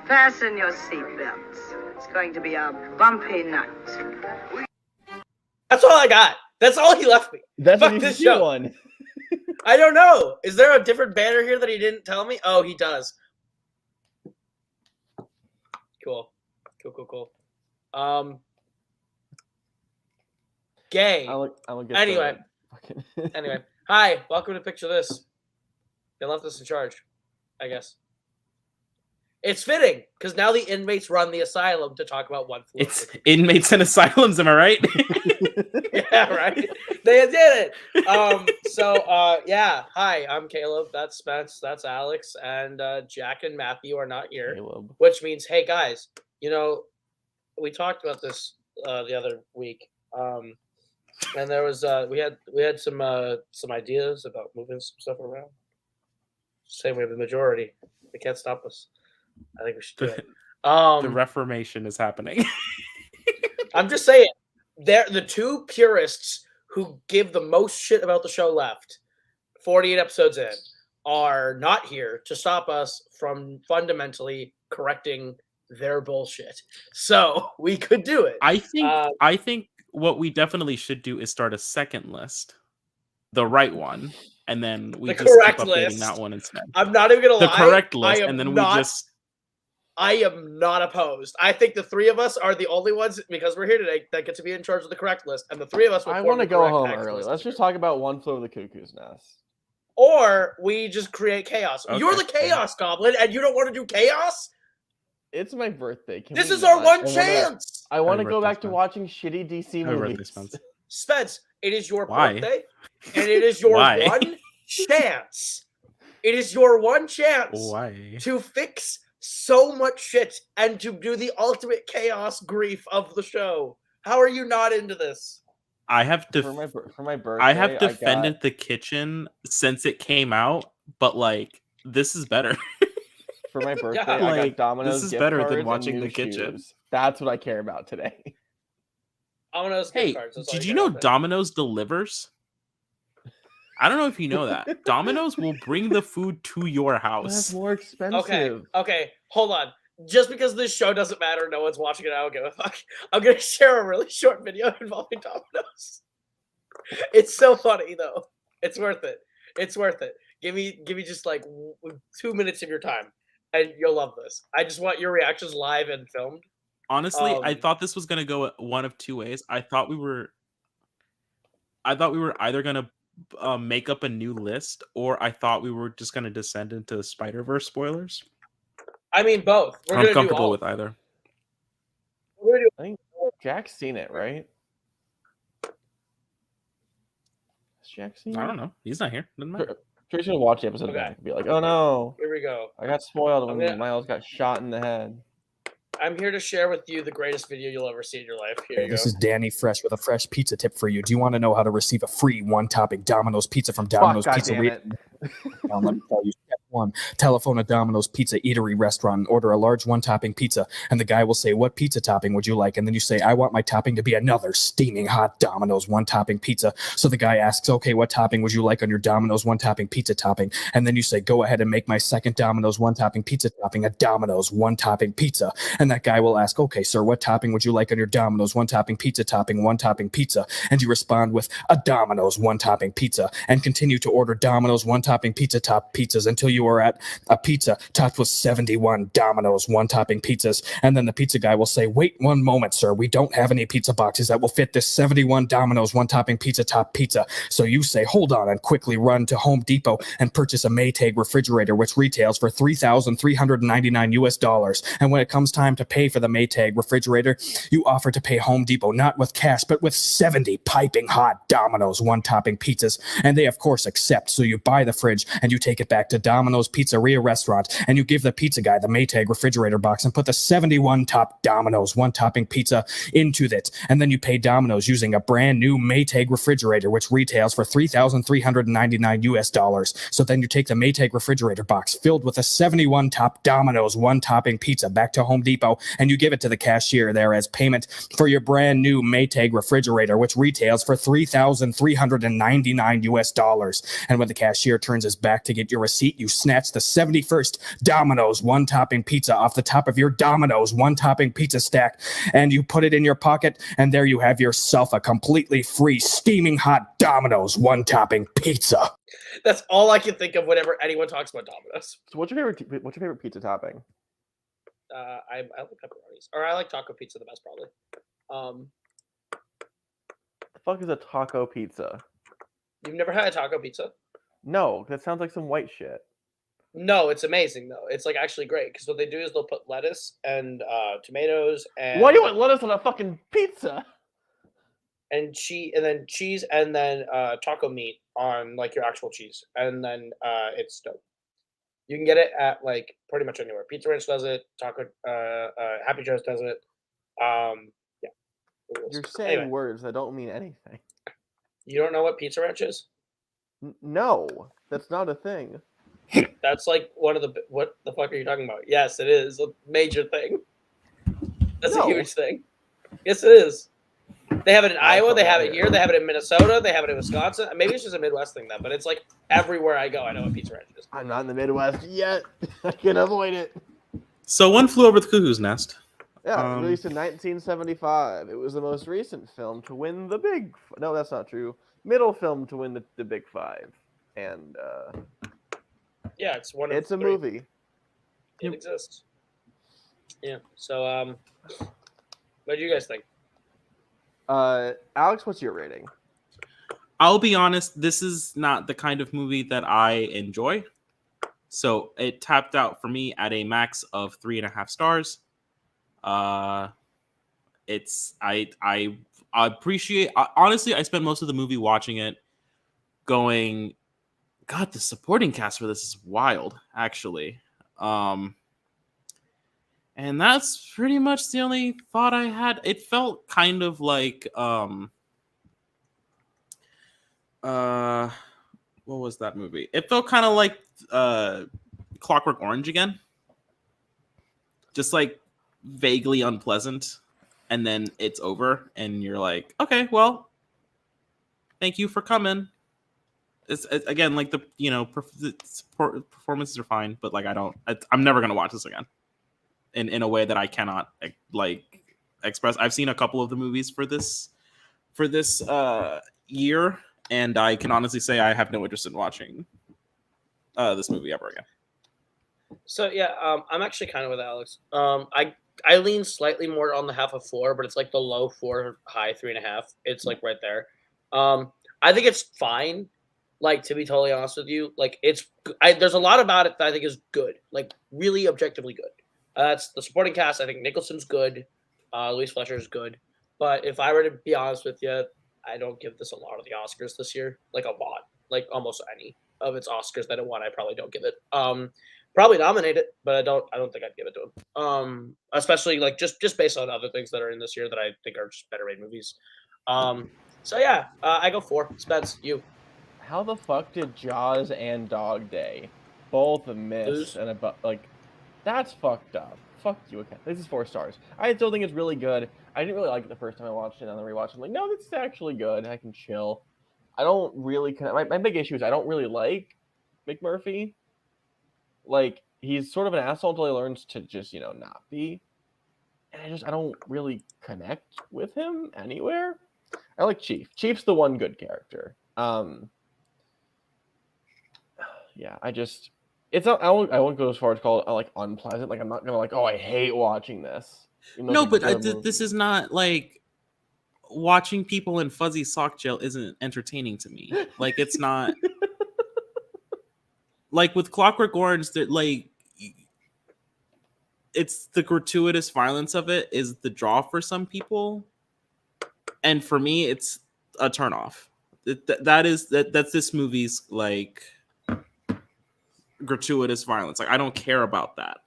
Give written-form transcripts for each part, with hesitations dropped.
Fasten your seatbelts. It's going to be a bumpy night. That's all I got. That's all he left me. That's Fuck an this easy show. one. I don't know. Is there a different banner here that he didn't tell me? Oh, he does. Cool. Gay. Anyway. Anyway. Hi, welcome to Picture This. They left us in charge, I guess. It's fitting, because now the inmates run the asylum to talk about one floor. It's inmates and asylums, am I right? Yeah, right? They did it! Yeah. Hi, I'm Caleb. That's Spence. That's Alex. And Jack and Matthew are not here. Caleb. Which means, hey, guys, you know, we talked about this the other week. And there was, we had some ideas about moving some stuff around. Same way the majority. They can't stop us. I think we should do it. The Reformation is happening. I'm just saying, they're the two purists who give the most shit about the show left, 48 episodes in, are not here to stop us from fundamentally correcting their bullshit. So we could do it. I think what we definitely should do is start a second list, the right one, and then we just keep updating that one instead. I'm not even gonna lie. The correct list, and then I am not opposed. I think the three of us are the only ones, because we're here today, that get to be in charge of the correct list. And the three of us will I want to go home early. Let's just talk about One Flew Over the Cuckoo's Nest. Or we just create chaos. Okay. You're the chaos goblin, and you don't want to do chaos? It's my birthday. This is our one chance! I want to go back to watching shitty DC movies. Spence, it is your birthday, and it is your one chance. It is your one chance to fix so much shit and to do the ultimate chaos grief of the show. How are you not into this? I have for my birthday. I have defended the kitchen since it came out, but like this is better. For my birthday, I got Domino's. This is better than watching the kitchen. Shoes. That's what I care about today. Domino's gift cards. Did you know Domino's delivers? I don't know if you know that. Domino's will bring the food to your house. That's more expensive. Okay, hold on. Just because this show doesn't matter, no one's watching it, I don't give a fuck. I'm going to share a really short video involving Domino's. It's so funny, though. It's worth it. It's worth it. Give me just like 2 minutes of your time, and you'll love this. I just want your reactions live and filmed. Honestly, I thought this was going to go one of two ways. I thought we were either going to make up a new list, or I thought we were just going to descend into Spider-Verse spoilers. I mean, both. I'm comfortable with either. I think Jack's seen it, right? Has Jack seen it? I don't know. He's not here. Doesn't matter. Tracy's gonna watch the episode back and be like, "Oh no, here we go. I got spoiled when Miles got shot in the head." I'm here to share with you the greatest video you'll ever see in your life. Here you This go. is Danny Fresh with a fresh pizza tip for you. Do you want to know how to receive a free one-topping Domino's pizza from Domino's Pizzeria? Let me tell you. Step 1, telephone a Domino's Pizza Eatery restaurant and order a large one-topping pizza. And the guy will say, "What pizza topping would you like?" And then you say, "I want my topping to be another steaming hot Domino's one-topping pizza." So the guy asks, "Okay, what topping would you like on your Domino's one-topping pizza topping?" And then you say, "Go ahead and make my second Domino's one-topping pizza topping a Domino's one-topping pizza." And that guy will ask, "Okay, sir, what topping would you like on your Domino's one-topping pizza topping one-topping pizza?" And you respond with a Domino's one-topping pizza and continue to order Domino's one-topping pizza top pizzas until you are at a pizza topped with 71 Domino's one-topping pizzas. And then the pizza guy will say, "Wait one moment, sir. We don't have any pizza boxes that will fit this 71 Domino's one-topping pizza top pizza." So you say, "Hold on," and quickly run to Home Depot and purchase a Maytag refrigerator, which retails for $3,399 US. And when it comes time to pay for the Maytag refrigerator, you offer to pay Home Depot not with cash, but with 70 piping hot Domino's one-topping pizzas. And they, of course, accept. So you buy the fridge and you take it back to Domino's Pizzeria restaurant, and you give the pizza guy the Maytag refrigerator box and put the 71 top Domino's one-topping pizza into it. And then you pay Domino's using a brand new Maytag refrigerator, which retails for $3,399 US. So then you take the Maytag refrigerator box filled with a 71 top Domino's one-topping pizza back to Home Depot, and you give it to the cashier there as payment for your brand new Maytag refrigerator, which retails for $3,399 US. And when the cashier turns his back to get your receipt, you snatch the 71st Domino's one-topping pizza off the top of your Domino's one-topping pizza stack, and you put it in your pocket, and there you have yourself a completely free, steaming hot Domino's one-topping pizza. That's all I can think of whenever anyone talks about Domino's. So what's your favorite pizza topping? I like pepperonis, or I like taco pizza the best, probably. The fuck is a taco pizza? You've never had a taco pizza? No, that sounds like some white shit. No, it's amazing though. It's like actually great because what they do is they'll put lettuce and tomatoes and Why do you want lettuce on a fucking pizza? and cheese and then taco meat on like your actual cheese, and then it's dope. You can get it at like pretty much anywhere. Pizza Ranch does it. Happy Joe's does it. Yeah. You're saying Anyway, words that don't mean anything. you don't know what Pizza Ranch is? No, that's not a thing. That's like one of the. What the fuck are you talking about? Yes, it is a major thing. That's a No. huge thing. Yes, it is. They have it in Iowa. They have it here. here. They have it in Minnesota. They have it in Wisconsin. Maybe it's just a Midwest thing, then. But it's like everywhere I go, I know what Pizza Ranch is. I'm not in the Midwest yet. I can avoid it. So One Flew Over the Cuckoo's Nest. Yeah, released in 1975. It was the most recent film to win the big. No, that's not true. Middle film to win the big five, and Yeah, it's one. Of it's a three. movie. It exists. Yeah. So, what do you guys think? Alex, what's your rating? I'll be honest, this is not the kind of movie that I enjoy. So it tapped out for me at a max of 3.5 stars. It's I appreciate honestly, I spent most of the movie watching it going, God, the supporting cast for this is wild, actually. And that's pretty much the only thought I had. It felt kind of like what was that movie? It felt kind of like Clockwork Orange again. Just like vaguely unpleasant, and then it's over and you're like, okay, well, thank you for coming. It's again like the performances are fine, but like I'm never gonna watch this again in a way that I cannot like express. I've seen a couple of the movies for this year, and I can honestly say I have no interest in watching this movie ever again. So yeah, I'm actually kind of with Alex. I lean slightly more on the half of 4, but it's like the low 4, high 3.5. It's like right there. I think it's fine. Like, to be totally honest with you, like there's a lot about it that I think is good, like really objectively good. That's the supporting cast. I think Nicholson's good. Louise Fletcher's good. But if I were to be honest with you, I don't give this a lot of the Oscars this year. Like a lot, like almost any of its Oscars that it won, I probably don't give it. Probably nominate it, but I don't think I'd give it to him. Especially like just based on other things that are in this year that I think are just better made movies. So yeah, I go 4. Spence, you. How the fuck did Jaws and Dog Day both miss? Lose? And like, that's fucked up. Fuck you again. This is 4 stars. I still think it's really good. I didn't really like it the first time I watched it, and then I rewatched it. I'm like, no, this is actually good. I can chill. I don't really connect. My big issue is I don't really like McMurphy. Like, he's sort of an asshole until he learns to just, not be. And I don't really connect with him anywhere. I like Chief. Chief's the one good character. Yeah, it's not. I won't go as far as call it like unpleasant. Like, I'm not gonna like, oh, I hate watching this. No, but this is not like watching people in fuzzy sock gel isn't entertaining to me. Like, it's not. Like with Clockwork Orange, that like it's the gratuitous violence of it is the draw for some people, and for me, it's a turnoff. That's this movie's like gratuitous violence. Like, I don't care about that.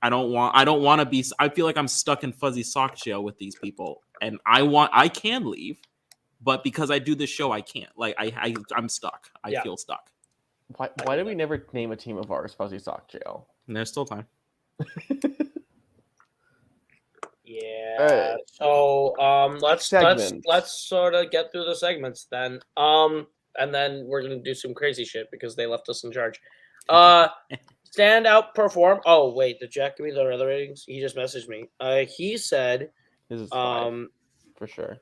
I don't want to be. I feel like I'm stuck in fuzzy sock jail with these people, and I can leave, but because I do this show, I can't. Like, I'm stuck. I feel stuck. Why did we never name a team of ours Fuzzy Sock Jail? And there's still time. Yeah. Right. So let's Segments. sort of get through the segments then. And then we're gonna do some crazy shit because they left us in charge. Standout perform. Oh wait, did Jack give me the other ratings? He just messaged me. He said, This is 5, um, for sure.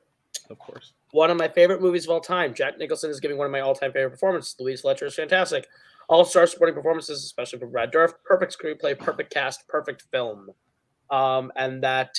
Of course. one of my favorite movies of all time. Jack Nicholson is giving one of my all-time favorite performances. Louise Fletcher is fantastic. All-star supporting performances, especially from Brad Dourif. Perfect screenplay, perfect cast, perfect film. And that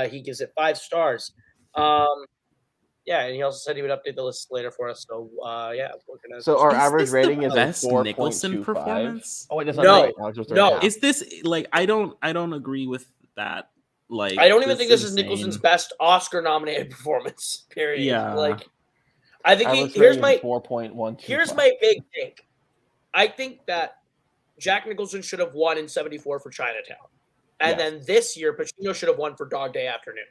he gives it 5 stars. Yeah, and he also said he would update the list later for us. So yeah, we're gonna. So our Is average this the rating is a best 4.25. Nicholson performance? Oh wait, that's No, not right. Alex was no. 3.5. Is this like I don't agree with that. Like I don't even think this is insane. Nicholson's best Oscar-nominated performance. Period. Yeah. Like, I think Average here's rating my is 4.125. here's my big take. I think that Jack Nicholson should have won in '74 for Chinatown, and Yes. then this year Pacino should have won for Dog Day Afternoon.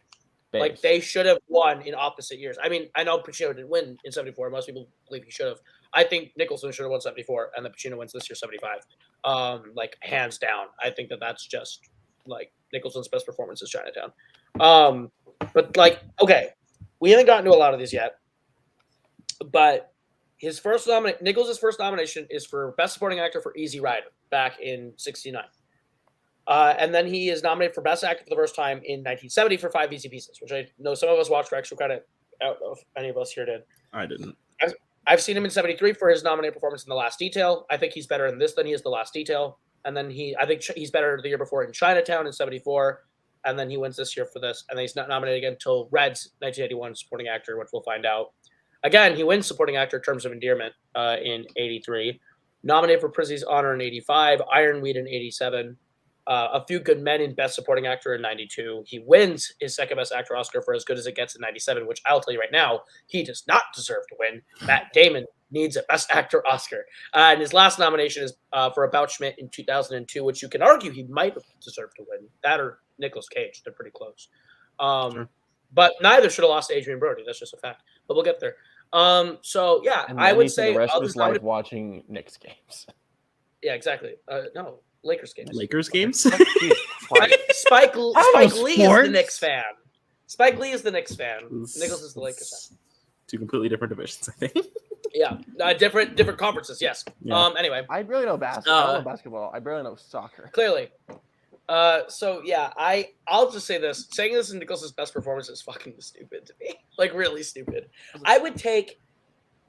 Babes. Like they should have won in opposite years. I mean, I know Pacino didn't win in '74. Most people believe he should have. I think Nicholson should have won '74, and then Pacino wins this year '75. Like hands down. I think that that's just like Nicholson's best performance is Chinatown. But like, okay, we haven't gotten to a lot of these yet. But his first Nicholson's first nomination is for Best Supporting Actor for Easy Rider back in '69. And then he is nominated for Best Actor for the first time in 1970 for 5 Easy Pieces, which I know some of us watched for extra credit. I don't know if any of us here did. I didn't. I've seen him in '73 for his nominated performance in The Last Detail. I think he's better in this than he is The Last Detail. And then I think he's better the year before in Chinatown in '74. And then he wins this year for this. And then he's not nominated again until Red's 1981 Supporting Actor, which we'll find out. Again, he wins Supporting Actor Terms of Endearment in '83. Nominated for Prizzi's Honor in '85. Ironweed in '87. A Few Good Men in Best Supporting Actor in '92. He wins his second Best Actor Oscar for As Good as It Gets in '97, which I'll tell you right now, he does not deserve to win. Matt Damon needs a Best Actor Oscar. And his last nomination is for About Schmidt in 2002, which you can argue he might have deserved to win. That or Nicolas Cage. They're pretty close. Sure. But neither should have lost to Adrian Brody. That's just a fact. But we'll get there. So, yeah, And I then would he spent say the rest of others his life nominated- watching Knicks games. Yeah, exactly. No, Lakers games. Lakers games? Jesus Christ. Spike know Lee is the sports. Knicks fan. Spike Lee is the Knicks fan. Nichols is the Lakers fan. 2 completely different divisions, I think. Yeah, different conferences. Yes. Yeah. Anyway, I barely know basketball. I don't know basketball. I barely know soccer. clearly. So yeah, I'll just say this: saying this is Nicholson's best performance is fucking stupid to me. Like really stupid. I would take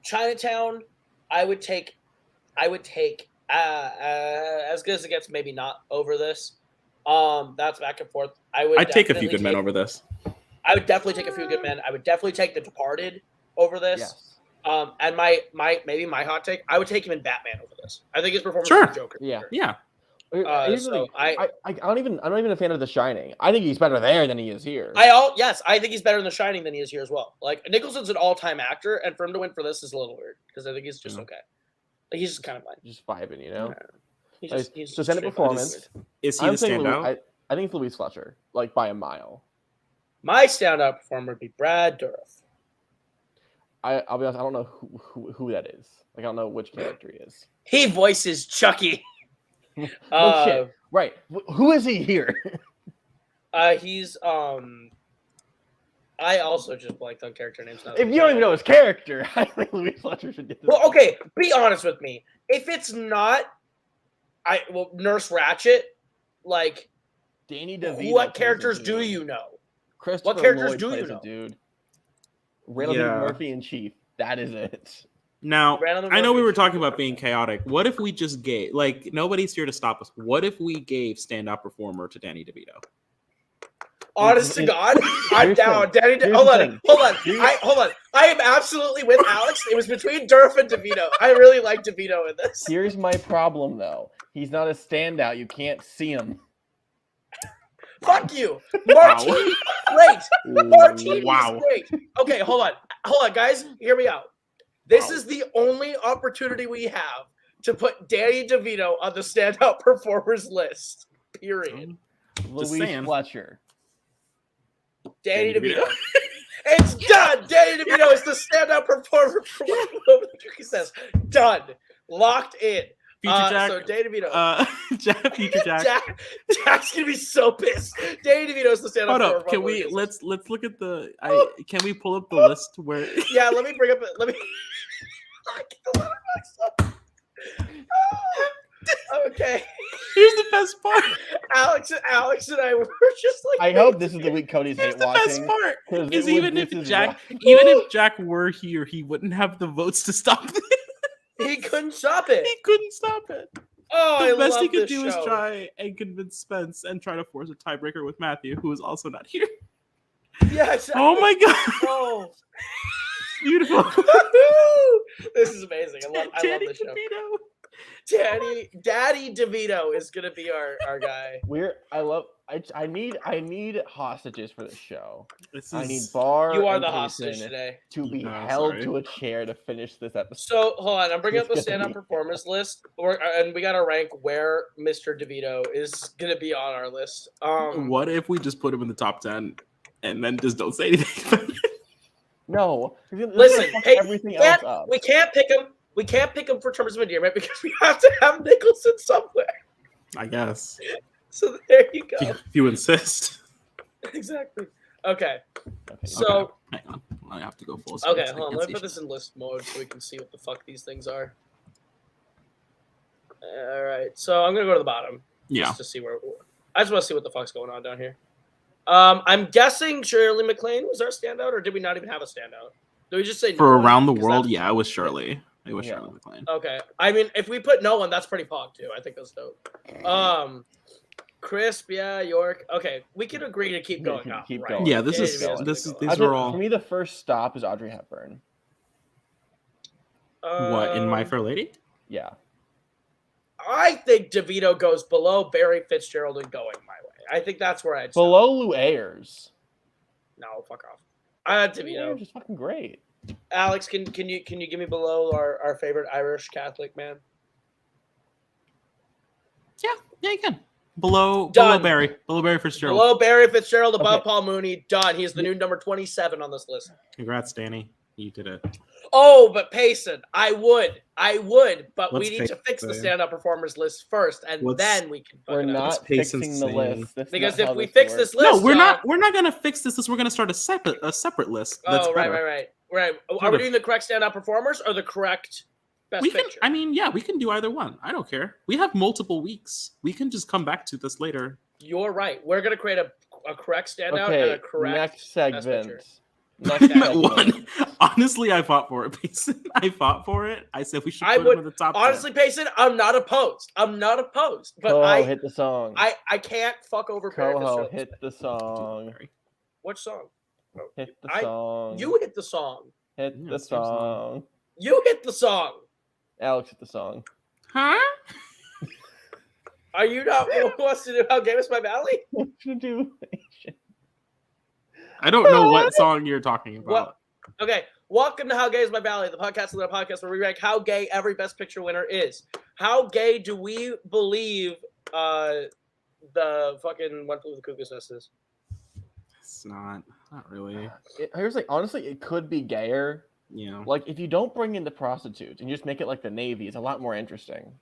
Chinatown. I would take As Good as It Gets. Maybe not over this. That's back and forth. I'd take A Few Good Men over this. I would definitely take A Few Good Men. I would definitely take The Departed over this. Yes. And my hot take, I would take him in Batman over this. I think his performance Sure. is Joker. Yeah. Yeah. Here's the so thing. I'm not even a fan of The Shining. I think he's better there than he is here. I think he's better in The Shining than he is here as well. Like Nicholson's an all-time actor, and for him to win for this is a little weird because I think he's just okay. Like he's just kind of fine. Just vibing, you know. He's Like, just so send a straight performance. Is he I'm the saying standout? I think it's Louise Fletcher, like by a mile. My standout performer would be Brad Dourif. I'll be honest. I don't know who that is. Like I don't know which character he is. He voices Chucky. No shit. Right. Who is he here? He's I also just blanked on character names. Now. If you don't even know his character, I think Louise Fletcher should get this. Well, okay, be honest with me. If it's not, Nurse Ratched, like, Danny DeVito. what characters do you know? Christopher what characters Lloyd do you plays know? a dude. Randall Yeah. Murphy in Chief. That is it. Now, Brandon I know we Murphy. were talking about being chaotic. What if we just gave, like, nobody's here to stop us. What if we gave standout performer to Danny DeVito? Honest to God, I'm Here's the down. thing. Danny, Here's hold the on, thing. hold on. Here's- Hold on. I am absolutely with Alex. It was between Dourif and DeVito. I really like DeVito in this. Here's my problem, though. He's not a standout. You can't see him. Fuck you, Martini. Great. Martini Wow. is great. Okay, hold on, guys. Hear me out. This Wow. is the only opportunity we have to put Danny DeVito on the standout performers list. Period. Louise saying. Fletcher. Danny Danny DeVito. It's done. Danny DeVito is the standout performer for what he says. Done. Locked in. Future Jack. So Danny DeVito. Future Jack. Jack's gonna be so pissed. Danny DeVito is the standout Hold performer. up. Can for we what he says. let's look at the can we pull up the list where Yeah, let me bring up. Let me. Get the letterbox up. Okay. Here's the best part. Alex and I were just like. I hope this is the week Cody's Here's hate the best watching. part. 'cause Is it even was- if this is Jack, rough. even if Jack were here, he wouldn't have the votes to stop it. He couldn't stop it. He couldn't stop it. Oh, The I best love he could this do is show. try and convince Spence and try to force a tiebreaker with Matthew, who is also not here. Yeah. Exactly. Oh my god, Oh. beautiful. This is amazing. I love Danny this show. DeVito. Daddy DeVito is gonna be our guy. I need hostages for this show. This I is- need Bar. You are and the Payson hostage today. to be No, held sorry. to a chair to finish this episode. So hold on, I'm bringing up the It's gonna stand-up be- performance list, and we gotta rank where Mr. DeVito is gonna be on our list. What if we just put him in the top 10 and then just don't say anything? No, Listen, fuck hey, everything else up. we can't pick him. We can't pick him for terms of endearment because we have to have Nicholson somewhere. I guess. So there you go. If you insist. Exactly. Okay. Okay, So Hang on. I have to go full okay, screen so I hold on. can Let see me put this in list mode so we can see what the fuck these things are. All right. So I'm gonna go to the bottom. Yeah. Just to see where. I just want to see what the fuck's going on down here. I'm guessing Shirley MacLaine was our standout, or did we not even have a standout? Did we just say For no one? around the 'Cause world, that's- yeah, it was Shirley. It was Yeah. Shirley MacLaine. Okay. I mean, if we put no one, that's pretty pog too. I think that's dope. Crisp, yeah, York. Okay, we can agree to keep going up. Keep right? going. Yeah, this Yeah, is yeah, yeah, this yeah. is I these think are all for me, the first stop is Audrey Hepburn. what in My Um, Fair Lady? Yeah. I think DeVito goes below Barry Fitzgerald and Going My Way. I think that's where I'd stop. Below Lou Ayres. No, fuck off. I had Lou DeVito. Ayres is fucking great. Alex, can you give me below our favorite Irish Catholic man? Yeah, you can. Below Done. Barry Fitzgerald. Below Barry Fitzgerald, above Okay. Paul Mooney. Done. He's the new number 27 on this list. Congrats, Danny. You did it. Oh, but Payson, I would, but What's we need to fix the Payson? stand-up performers list first, and What's- then we can. We're fucking up. not Payson fixing the saying? list. That's Because not if how we this fix works. this list, No, we're not. We're not gonna fix this. We're gonna start a separate list. That's Oh, right. better. Are Sort we of. doing the correct stand-up performers or the correct best We can. picture? I mean, yeah, we can do either one. I don't care. We have multiple weeks. We can just come back to this later. You're right. We're gonna create a correct standout and Okay, a correct. next picture. segment. Next Next segment. segment. One. Honestly, I fought for it, Mason. I fought for it. I said we should I put would- him in the top. 10. Honestly, Payson, I'm not opposed. But Koho, hit the song. I can't fuck over Barry Koho, Fitzgerald. hit the song. What song? Hit the I- song. You hit the song. hit Yeah, the it's your song. song. You hit the song. Alex hit the song. Huh? Are you not who wants to do How Gay Was My Valley? What you do? I don't know what song you're talking about. What? Okay. Welcome to How Gay Is My Valley, the podcast where we rank how gay every Best Picture winner is. How gay do we believe the fucking One Flew Over the Cuckoo's Nest is? It's not really. Here's like honestly, it could be gayer. You know. Like if you don't bring in the prostitutes and you just make it like the Navy, it's a lot more interesting.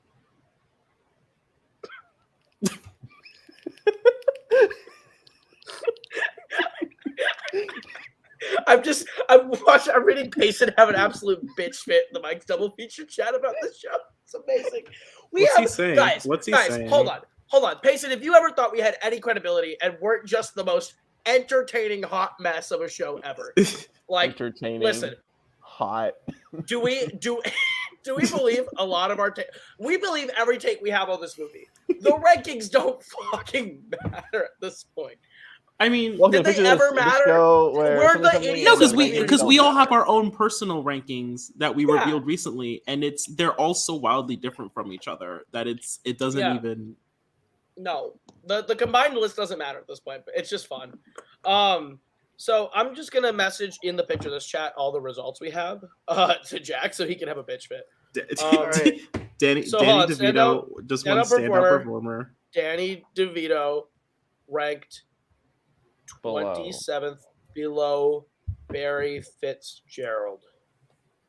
I'm reading Payson have an absolute bitch fit in the Mike's Double Feature chat about this show. It's amazing. What's he saying? Guys, What's he guys, saying? hold on. Payson, if you ever thought we had any credibility and weren't just the most entertaining hot mess of a show ever, like, Entertaining. listen, Hot. do we believe a lot of our we believe every take we have on this movie? The rankings don't fucking matter at this point. I mean, Welcome Did to they Picture ever This, matter? show where We're something the something idiots no, is because something because we something. all have our own personal rankings that we Yeah. revealed recently, and they're all so wildly different from each other that it doesn't Yeah. even. No, the combined list doesn't matter at this point, but it's just fun. So I'm just gonna message in the picture this chat all the results we have to Jack so he can have a bitch fit. Alright. Danny So, hold on, DeVito just stand-up one stand-up performer. performer. Danny DeVito ranked Below. 27th below Barry Fitzgerald.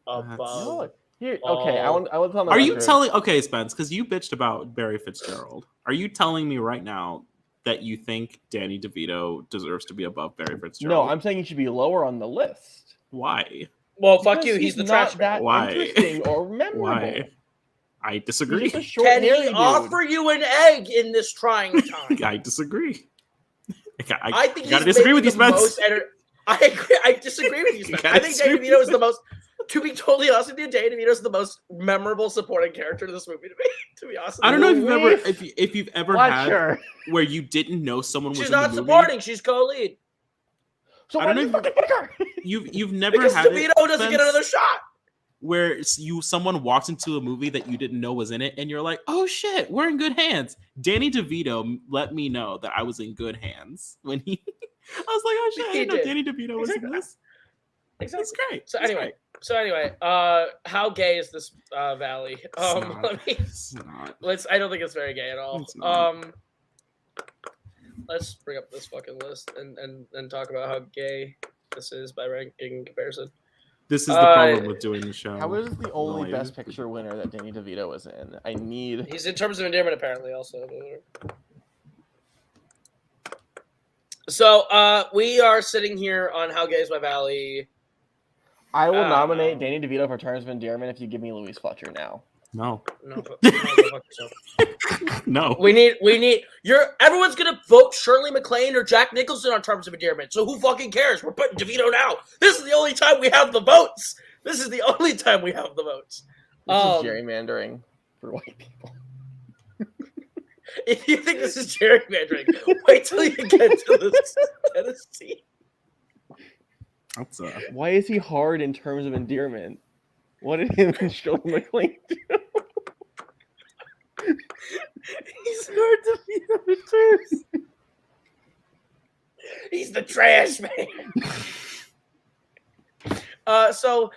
Above. No, here, okay, I want to tell my Are you record. telling? Okay, Spence, because you bitched about Barry Fitzgerald. Are you telling me right now that you think Danny DeVito deserves to be above Barry Fitzgerald? No, I'm saying he should be lower on the list. Why? Well, fuck Because you. He's the not trash that man. Why? interesting or memorable. Why? I disagree. He's just a short, Can hairy he dude. offer you an egg in this trying time? I disagree. I think you gotta he's disagree with maybe you, the Spence. most I agree. I disagree with you, Spence. gotta I think Danny disagree DeVito with is the most. To be totally honest with you, Danny DeVito is the most memorable supporting character in this movie to me. To be honest, with I don't know if you've ever Luis if you've ever Fletcher. had where you didn't know someone was she's in the not movie. supporting. She's co-lead. So I why don't did know you fucking pick her? You've never Because had DeVito it, doesn't get Spence, another shot. where someone walks into a movie that you didn't know was in it, and you're like, oh shit, we're in good hands. Danny DeVito let me know that I was in good hands when he. I was like, oh shit, I He didn't know did. Danny DeVito was in Exactly. this. Exactly. That's great. So That's anyway, great. how gay is this valley? not. Let me. It's not. I don't think it's very gay at all. It's not. Let's bring up this fucking list and talk about how gay this is by ranking comparison. This is the problem with doing the show. How is this the only Live. Best Picture winner that Danny DeVito was in? I need. He's in Terms of Endearment apparently also. So we are sitting here on How Gay Is My Valley. I will nominate Danny DeVito for Terms of Endearment if you give me Luis Fletcher now. No. No, go fuck yourself. No. We need everyone's gonna vote Shirley MacLaine or Jack Nicholson on Terms of Endearment. So who fucking cares? We're putting DeVito now. This is the only time we have the votes. This is the only time we have the votes. This is gerrymandering for white people. If you think this is gerrymandering, wait till you get to this Tennessee. That's Why is he hard in Terms of Endearment? What did him and Shirley MacLaine do? He's hard to be on the terms. He's the trash man. So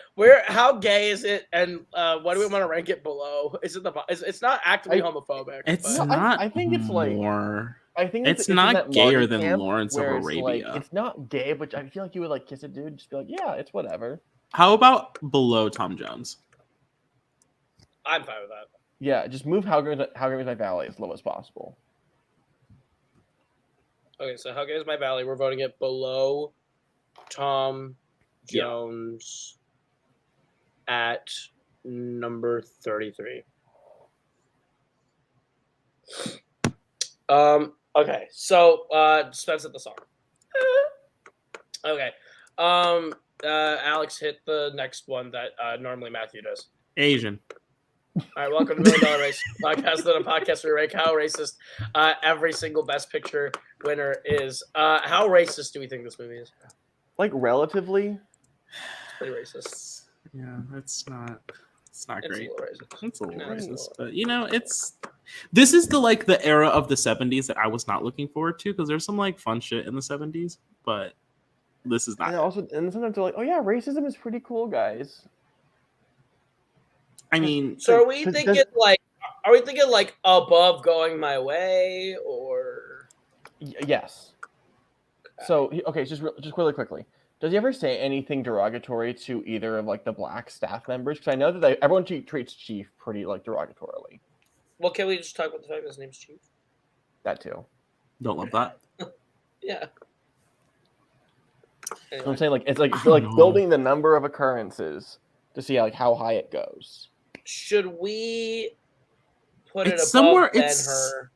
how gay is it, and what do we want to rank it below? Is it it's not actively homophobic? It's but- not. I think it's like more. I think It's in not that gayer Marty than camp Lawrence of where it's Arabia. like, it's not gay, but I feel like you would like kiss a dude, just be like, yeah, it's whatever. How about below Tom Jones? I'm fine with that. Yeah, just move How Gay Is My Valley as low as possible. Okay, so how gay is my valley? We're voting it below Tom Jones at number 33. Okay, so Spence hit the song. Okay. Alex hit the next one that normally Matthew does. Asian. All right, welcome to Million Dollar Race Podcast. A podcast where we rank how racist every single Best Picture winner is. How racist do we think this movie is? Like relatively, Pretty racist. Yeah, it's not. It's not It's a great. little racist. It's a little No, racist, but you know, this is the era of the 70s that I was not looking forward to because there's some like fun shit in the 70s, but this is not. and sometimes they're like, oh yeah, racism is pretty cool, guys. I mean, So are we Does- thinking like above Going My Way or Yes. So okay, just really quickly. Does he ever say anything derogatory to either of like the black staff members? Because I know that everyone treats Chief pretty like derogatorily. well, can we just talk about the fact that his name's Chief? That too. don't love that. Yeah. So I'm Anyway, saying like it's like I don't know. building the number of occurrences to see like how high it goes. should we put it It's above somewhere- Ben-Hur?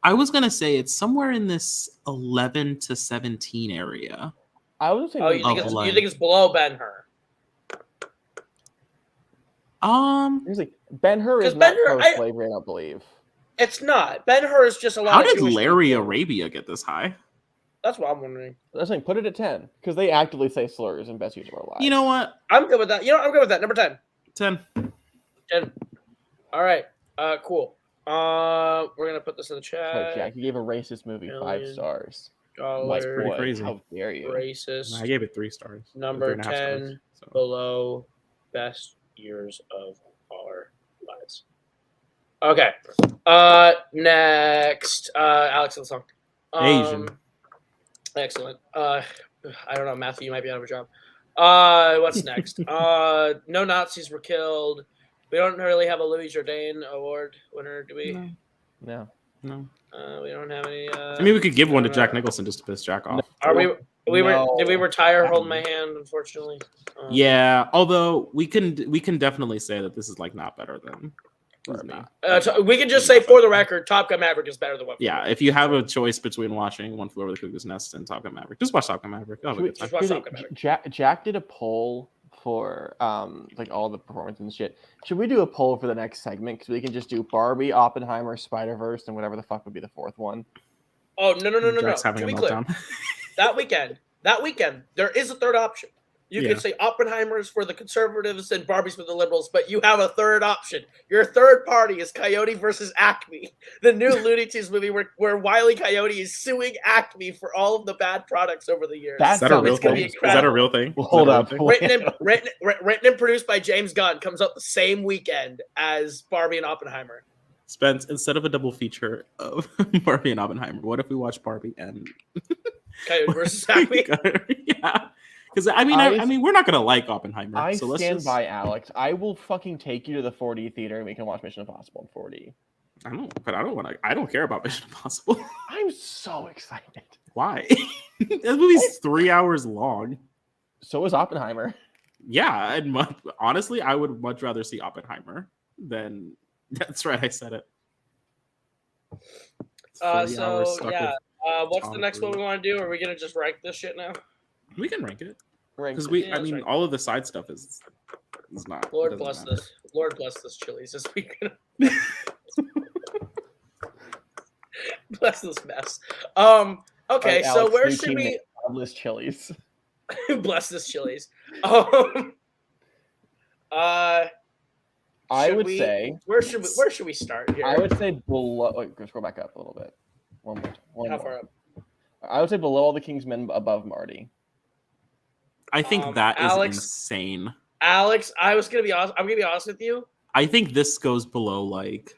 I was gonna say it's somewhere in this 11 to 17 area. I would say Oh, you think Of it's like- you think it's below Ben-Hur? Here's like Ben-Hur is 'Cause not Ben-Hur, pro-slavery, I don't believe. It's not. Ben-Hur is just a lot How of did Jewish Larry people. Arabia get this high? That's what I'm wondering. That's saying put it at 10 because they actively say slurs in Best Use of Our Lives. You know what? I'm good with that. I'm good with that. Number 10. 10. 10. All right. Cool. We're gonna put this in the chat. Like, Jack, you gave a racist movie 5 Million stars. Dollar pretty What? crazy. How dare you? racist I gave it 3 stars. Number 3.5 10. stars, so. below best years of our lives. Okay. Next. Alex of the song. Asian. Excellent. I don't know, Matthew, you might be out of a job. What's next? No Nazis were killed. We don't really have a Louis Jourdain award winner, do we? No. No. We don't have any. I mean, we could give one to Jack Nicholson just to piss Jack off. Are we? No. Did we retire Hold My Hand? Unfortunately. Yeah, although we can definitely say that this is like not better than. Barbie. not. We can just say for the record, Top Gun Maverick is better than One Flew Yeah, Over if you have a choice between watching One Flew Over the Cuckoo's Nest and Top Gun Maverick, just watch Top Gun Maverick. You'll have a good time. Just watch Top Gun Maverick. Jack did a poll for like all the performance and shit. Should we do a poll for the next segment? Because we can just do Barbie, Oppenheimer, Spider-Verse, and whatever the fuck would be the fourth one. Oh no! Jack's having To a be clear, meltdown. that weekend, there is a third option. You Yeah. can say Oppenheimer's for the conservatives and Barbie's for the liberals, but you have a third option. Your third party is Coyote versus Acme, the new Looney Tunes movie where Wile E. Coyote is suing Acme for all of the bad products over the years. Is that a real It's gonna thing? be Is that a incredible. real thing? Well, hold up. Written and produced by James Gunn, comes out the same weekend as Barbie and Oppenheimer. Spence, instead of a double feature of Barbie and Oppenheimer, what if we watch Barbie and Coyote versus Acme. Yeah, because I mean, we're not gonna like Oppenheimer. I so let's stand just... by Alex. I will fucking take you to the 4D theater and we can watch Mission Impossible in 4D. I don't care about Mission Impossible. I'm so excited. Why? That movie's 3 hours long. So is Oppenheimer. Yeah, and honestly, I would much rather see Oppenheimer than. That's right, I said it. It's 3 hours stuck with what's the Tom next one we Cruise. want to do? Are we gonna just rank this shit now? We can rank it because Right. Yeah, that's right. all of the side stuff is not. Lord doesn't bless matter. this. Lord bless this Chili's this weekend. Bless this mess. Okay, Alright, so Alex, where new should team we name, Godless Chili's. bless this Chili's? I should would we- say where should we start here? I would say below. Wait, scroll back up a little bit. One more. One How more. far up? I would say below all the Kingsmen, above Marty. I think that is Alex- insane. Alex, I'm gonna be honest with you. I think this goes below like.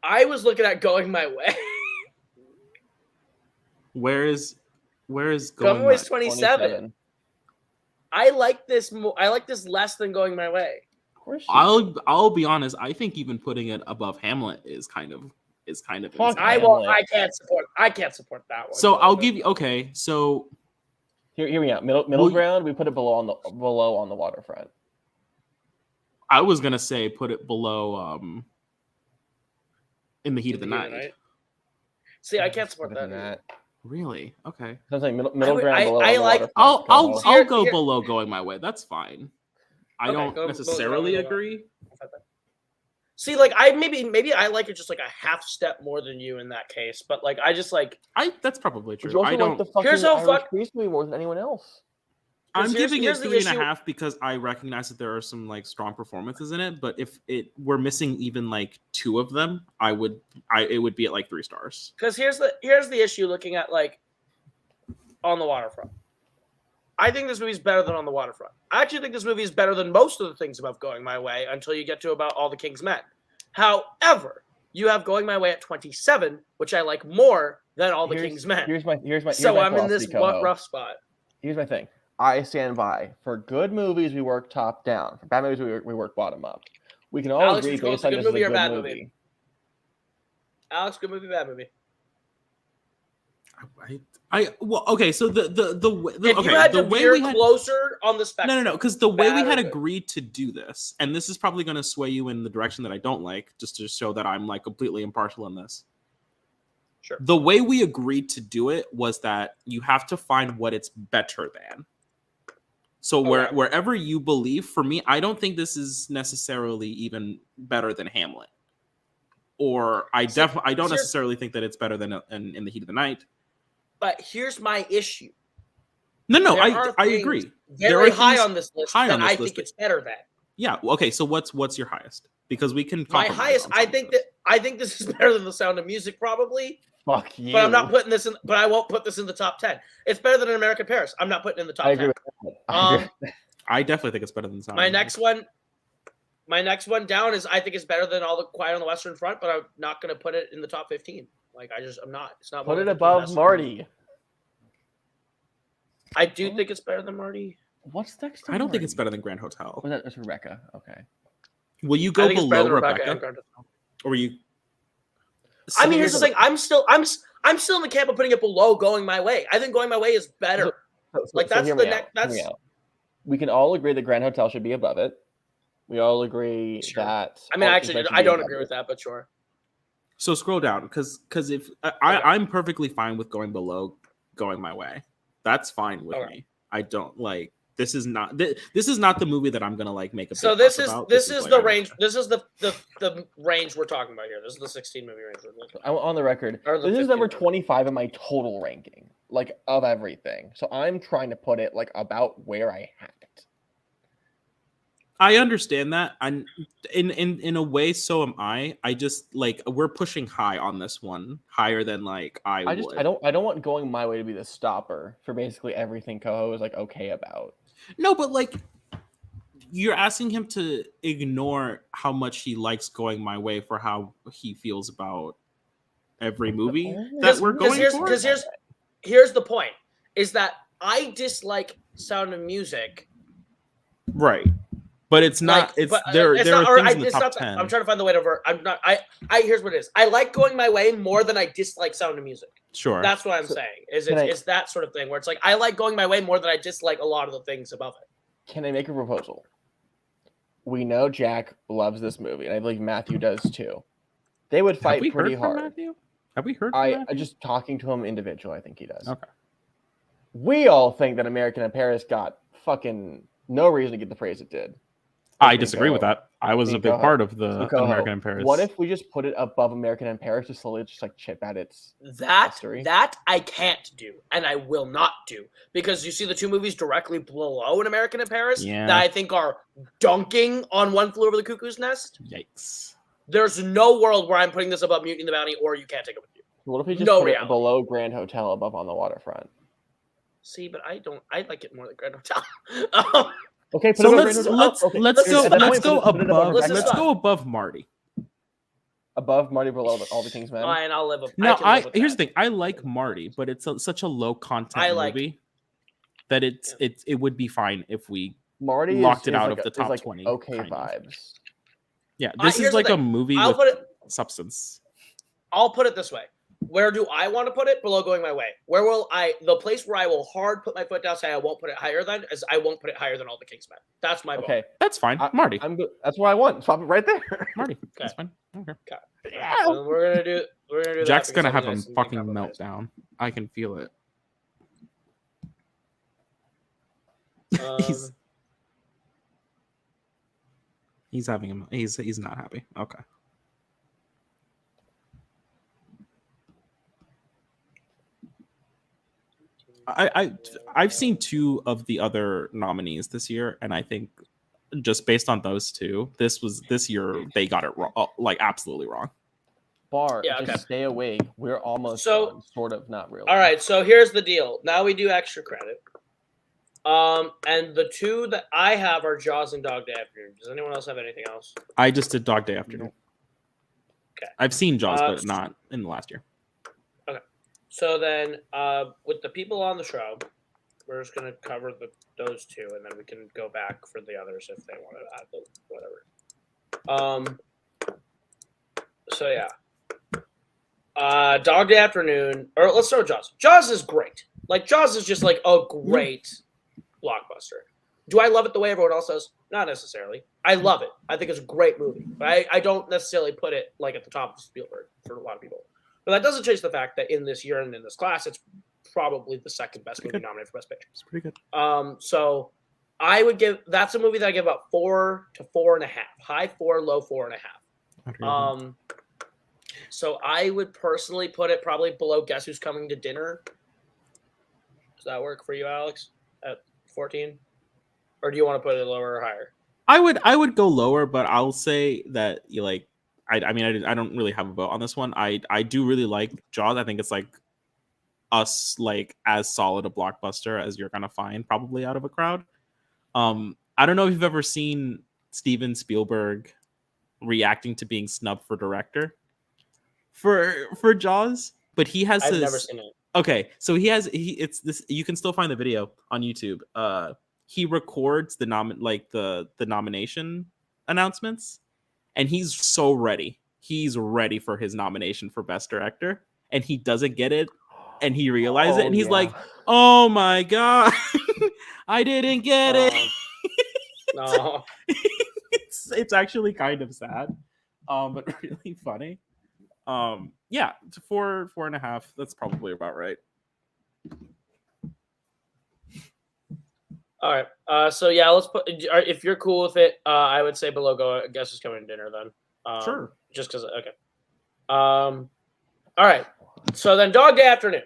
I was looking at Going My Way. Where is Going going? My Way's My- 27. I like this. I like this less than Going My Way. Of course you do. I'll be honest. I think even putting it above Hamlet is kind of Fuck insane. Hamlet. I can't support that one. So I'll give you okay. So Hear me out. Middle Well, ground. We put it below on the waterfront. I was gonna say put it below in the heat of the night. See, I can't support Better that. than Really? Okay. So I'm saying middle would- ground. I- Below I on the like- waterfront. I'll Here- go here- below Going My Way. That's fine. I Okay, don't go necessarily below. agree. See, like maybe I like it just like a half step more than you in that case, but like I just like That's probably But you true. also I like don't. the fucking Here's how Irish Priest movie more than anyone else. I'm here's- giving here's it the 3.5 issue- because I recognize that there are some like strong performances in it. But if we're missing even like 2 of them, it would be at like 3 stars. because here's the issue looking at like On the Waterfront. I think this movie's better than On the Waterfront. I actually think this movie is better than most of the things about Going My Way until you get to about All the King's Men. However, you have Going My Way at 27, which I like more than All the King's Men. Here's my So I'm in philosophy, this Koho. rough spot. Here's my thing. I stand by. For good movies, we work top down. For bad movies, we work bottom up. We can all Alex, agree would you go with based on a good this is a movie or good bad movie. movie? Alex, good movie, bad movie. Well, okay. So the If okay you had the to way veer we had closer on the spectrum. no, because the way we bad had or good? agreed to do this, and this is probably going to sway you in the direction that I don't like, just to show that I'm like completely impartial in this. Sure. The way we agreed to do it was that you have to find what it's better than. So Okay. wherever you believe, for me, I don't think this is necessarily even better than Hamlet, or I don't Here's- necessarily think that it's better than in the Heat of the Night. But here's my issue. No, There I are agree. things There Very are high things on this list high that on this I list think it's better than. Yeah. Okay. So what's your highest? Because we can. My compromise highest, on I some of think this. I think this is better than The Sound of Music, probably. Fuck you. But I'm not putting this in. But I won't put this in the top 10. It's better than An American Paris. I'm not putting it in the top I agree 10. with that. I agree. I definitely think it's better than Sound. My of next one down is I think it's better than All the Quiet on the Western Front, but I'm not going to put it in the top 15. Like I'm not. It's not. Put one it of the above best. Marty. I do think it's better than Marty. What's next? to I don't think it's Marty? better than Grand Hotel. Was that? That's Rebecca. Okay. Will you I go think it's better below than Rebecca, and Grand Hotel. or will you? I mean, here's the thing. I'm still in the camp of putting it below Going My Way. I think Going My Way is better. Like, that's hear the me next- out, hear me out. We can all agree that Grand Hotel should be above it. We all agree Sure. that. I mean, all actually, Kingsmen should I be don't in agree with that, but sure. So scroll down because if Okay. I'm perfectly fine with going below, going my way. That's fine with Okay. me. I don't like. This is not the movie that I'm gonna like make a big So fuss about. this is like, the I range. don't- This is the range we're talking about here. This is the 16 movie range. We're looking at. I'm on the record. Or the This is 15 number movie. 25 in my total ranking, like of everything. So I'm trying to put it like about where I had it. I understand that. I'm in a way. So am I. I just like we're pushing high on this one, higher than like I would. I don't want going my way to be the stopper for basically everything Koho is like okay about. No, but like you're asking him to ignore how much he likes going my way for how he feels about every movie that we're going for. Because here's the point: is that I dislike Sound of Music. Right. But it's not. Like, there are it's things in the it's top not 10. I'm trying to find the way to. I'm not. Here's what it is. I like Going My Way more than I dislike Sound of Music. Sure. That's what I'm saying. It's that sort of thing where it's like I like Going My Way more than I dislike a lot of the things above it. Can I make a proposal? We know Jack loves this movie, and I believe Matthew does too. They would fight pretty hard. Matthew? Have we heard? From I Matthew? just talking to him individually, I think he does. Okay. We all think that American in Paris got fucking no reason to get the praise it did. I disagree with that. I was a big Koho. part of the Koho, American in Paris. What if we just put it above American in Paris to slowly just like chip at its history? That I can't do, and I will not do, because you see the two movies directly below An American in Paris that I think are dunking on One Flew Over the Cuckoo's Nest. Yikes. There's no world where I'm putting this above Mutiny and the Bounty or You Can't Take It With You. What if we just No put it reality. below Grand Hotel above on the waterfront? See, but I like it more than Grand Hotel. Okay, So put it let's above let's Grand Hotel. let's Okay, go at that let's point, go put it above Let's let's decide. go above Marty. Above Marty, below All the King's Men. Fine, I'll live. No, can live with here's the that. thing. I like Marty, but it's such a low content I like- movie that it would be fine if we Marty locked it is out like of the is top like 20, Okay kind of. vibes. Yeah, this Here's is the like a thing. movie I'll with put it. substance. I'll put it this way. Where do I want to put it? Below Going My Way. Where will I? The place where I will hard put my foot down, say I won't put it higher than, is I won't put it higher than All the King's Men. That's my Okay, That's fine. Marty. I'm good. That's what I want. Swap it right there. Marty. That's fine. Okay. Yeah. So we're gonna do. Jack's that gonna because have a nice and fucking compromised. meltdown. I can feel it. Um, He's having him. He's not happy. Okay. I've seen two of the other nominees this year, and I think just based on those two, this year they got it wrong, like absolutely wrong. Bar, Yeah, just okay. stay awake. We're almost So- done, sort of, not really. all right. So here's the deal. Now we do extra credit. And the two that I have are Jaws and Dog Day Afternoon. Does anyone else have anything else? I just did Dog Day Afternoon. Okay. I've seen Jaws, but not in the last year. So then, with the people on the show, we're just gonna cover those two, and then we can go back for the others if they want to add whatever. So yeah, Dog Day Afternoon, or let's start with Jaws. Jaws is great. Like Jaws is just like a great blockbuster. Do I love it the way everyone else does? Not necessarily. I love it. I think it's a great movie, but I don't necessarily put it like at the top of Spielberg for a lot of people. But that doesn't change the fact that in this year and in this class, it's probably the second best movie nominated for Best Picture. It's pretty good. So I would that's a movie that I give about 4 to 4.5, high 4, low 4.5. So I would personally put it probably below Guess Who's Coming to Dinner. Does that work for you, Alex? At 14, or do you want to put it lower or higher? I would go lower, but I'll say that you like. I mean, I don't really have a vote on this one. I do really like Jaws. I think it's like like as solid a blockbuster as you're gonna find probably out of a crowd. I don't know if you've ever seen Steven Spielberg reacting to being snubbed for director for Jaws, but he has I've his, never seen it. Okay, so it's this. You can still find the video on YouTube. He records the nomination announcements, and he's so ready. He's ready for his nomination for Best Director, and he doesn't get it, and he realizes it, and he's like, "Oh my god, I didn't get it." No. It's it's actually kind of sad, but really funny. Yeah, it's 4.5. That's probably about right. All right. So yeah, let's put. If you're cool with it, I would say below go. Guess who's coming to dinner then. Sure. Just because. Okay. All right. So then, Dog Day Afternoon.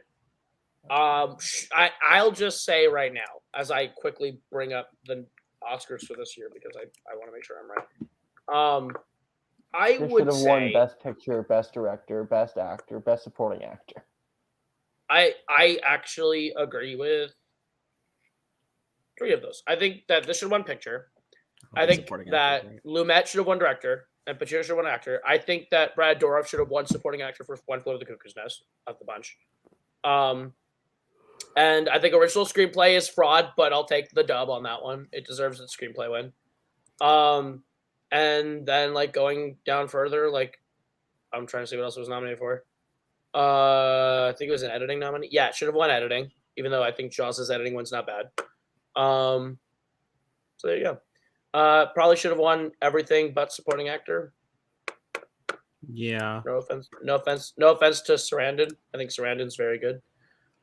I'll just say right now, as I quickly bring up the Oscars for this year because I want to make sure I'm right. I They should would have won say Best Picture, Best Director, Best Actor, Best Supporting Actor. I actually agree with 3 of those. I think that this should have won Picture. I think that Lumet should have won Director and Pacino should have won Actor. I think that Brad Dourif should have won Supporting Actor for One Flew Over the Cuckoo's Nest of the bunch. And I think original screenplay is fraud, but I'll take the dub on that one. It deserves its screenplay win. And then like going down further, like I'm trying to see what else it was nominated for. I think it was an editing nominee. Yeah, it should have won editing, even though I think Jaws' editing one's not bad. So there you go. Probably should have won everything but supporting actor. Yeah. No offense to Sarandon. I think Sarandon's very good.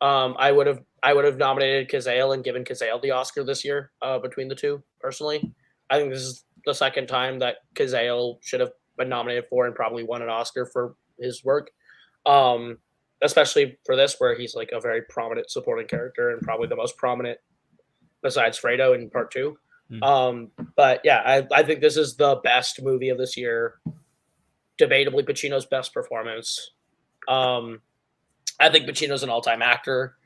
I would have nominated Kazale and given Kazale the Oscar this year, between the two, personally. I think this is the second time that Kazale should have been nominated for and probably won an Oscar for his work. Especially for this, where he's like a very prominent supporting character and probably the most prominent besides Fredo in part 2. But yeah, I think this is the best movie of this year. Debatably Pacino's best performance. I think Pacino's an all-time actor.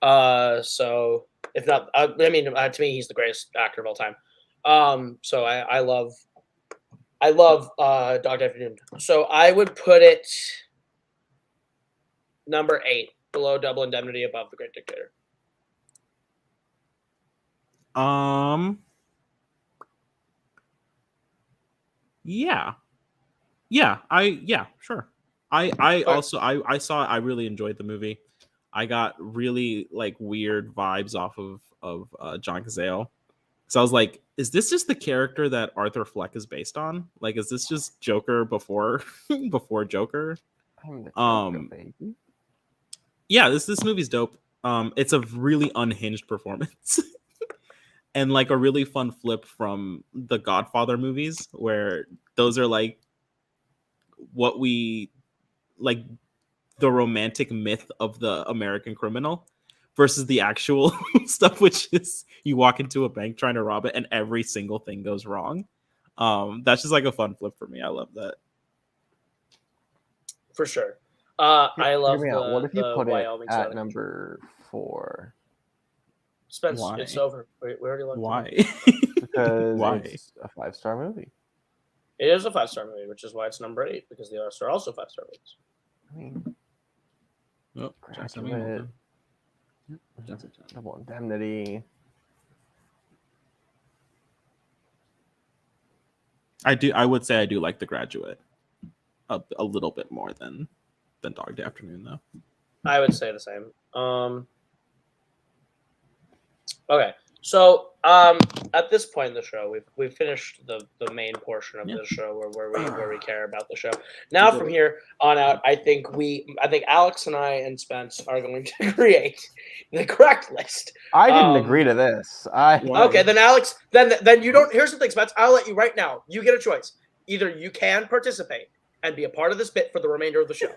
So if not, to me, he's the greatest actor of all time. So I love Dog Day Afternoon. So I would put it number 8, below Double Indemnity, above The Great Dictator. Sure. I really enjoyed the movie. I got really like weird vibes off of John Cazale. So I was like, is this just the character that Arthur Fleck is based on? Like, is this just Joker before Joker? Yeah, this movie's dope. It's a really unhinged performance. And like a really fun flip from the Godfather movies, where those are like what we like, the romantic myth of the American criminal, versus the actual stuff, which is you walk into a bank trying to rob it and every single thing goes wrong. That's just like a fun flip for me. I love that. For sure. I love what if you put Wyoming it at soda. number 4? Spence, Why? it's over. We already looked. Why? Because Why? it's a 5-star movie. It is a 5-star movie, which is why it's number 8, because the others are also 5-star movies. I mean, Oh, Graduate, Double Indemnity. I would say I do like The Graduate a little bit more than Dog Day Afternoon, though. I would say the same. Okay, so at this point in the show, we've finished the main portion of the show where we care about the show. Now from here on out, I think Alex and I and Spence are going to create the correct list. I didn't agree to this. Okay, then Alex, then you don't. Here's the thing, Spence. I'll let you right now. You get a choice. Either you can participate and be a part of this bit for the remainder of the show,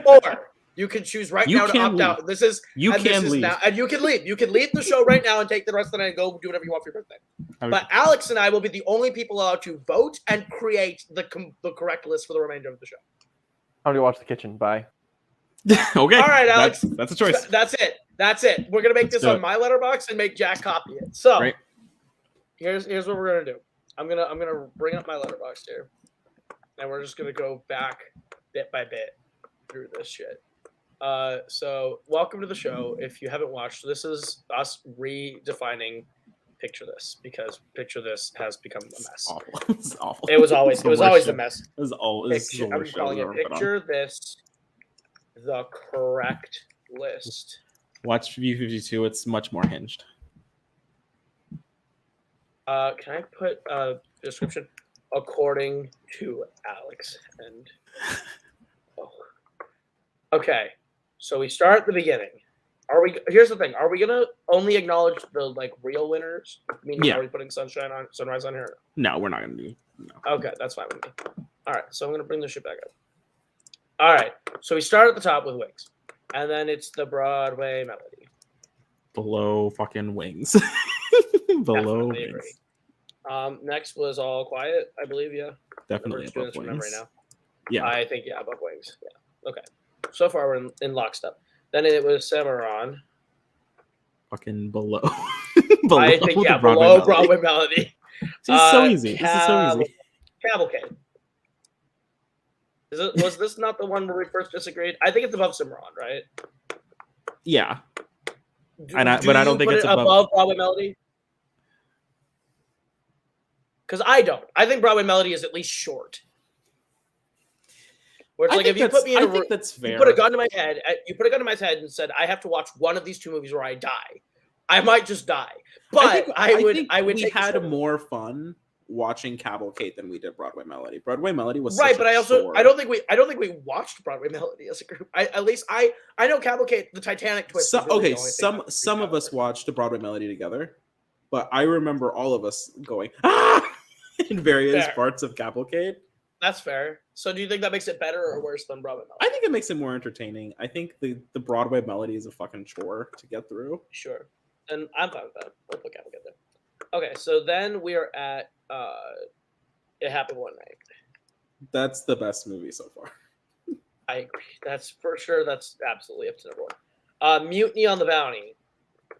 or you can choose now to opt out. This is now, and you can leave. You can leave the show right now and take the rest of the night and go do whatever you want for your birthday. But Alex and I will be the only people allowed to vote and create the correct list for the remainder of the show. I'm gonna watch The Kitchen. Bye. Okay. All right, Alex. That's a choice. That's it. We're gonna make this on my letterbox and make Jack copy it. So Great. here's what we're gonna do. I'm gonna bring up my letterbox here, and we're just gonna go back bit by bit through this shit. So welcome to the show. If you haven't watched, this is us redefining Picture This, because Picture This has become a mess. It's awful. It was always a mess. It was always I'm calling it Picture This, the correct list. Watch View 52. It's much more hinged. Can I put a description? according to Alex. And okay, so we start at the beginning. Here's the thing: are we gonna only acknowledge the like real winners? Meaning, Yeah. are we putting Sunrise on here? No, we're not gonna do. No. Okay, that's fine with me. All right, so I'm gonna bring this shit back up. All right, so we start at the top with Wings, and then it's the Broadway melody. Below fucking Wings. Below Definitely Wings. agree. Next was All Quiet, I believe. Yeah, Definitely We're just doing above this from memory Wings. now. Yeah. I think above Wings. Yeah. Okay. So far we're in lockstep. Then it was Cimarron. Fucking below. I think the below melody. Broadway melody. This is so easy. This is so easy. Cavalcade. Was this not the one where we first disagreed? I think it's above Cimarron, right? Yeah. But I don't think it's above Broadway melody. Because I don't. I think Broadway melody is at least short. Where it's like if you put me in I think that's fair. you put a gun to my head, and said I have to watch one of these two movies where I die, I might just die. But I would. We had more fun watching Cavalcade than we did Broadway Melody. Broadway Melody was right, such but a I don't think we watched Broadway Melody as a group. I know Cavalcade, the Titanic twist. Some Some of us watched the Broadway Melody together, but I remember all of us going ah in various parts of Cavalcade. That's fair. So do you think that makes it better or worse than Broadway Melody? I think it makes it more entertaining. I think the Broadway Melody is a fucking chore to get through. Sure. And I'm fine with that. We'll put Cavalcade there. Okay, so then we are at It Happened One Night. That's the best movie so far. I agree. That's for sure. That's absolutely up to number one. Mutiny on the Bounty.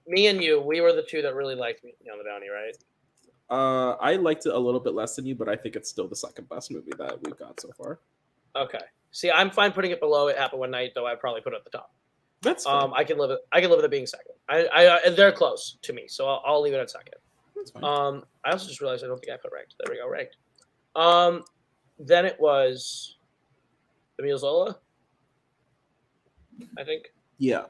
Me and you, we were the two that really liked Mutiny on the Bounty, right? I liked it a little bit less than you, but I think it's still the second best movie that we've got so far. Okay. See, I'm fine putting it below It Happened One Night, though I'd probably put it at the top. That's fine. I can live with it being second. They're close to me, so I'll leave it at second. That's fine. I also just realized I don't think I put ranked. There we go, ranked. Then it was Emile Zola, I think. Yeah.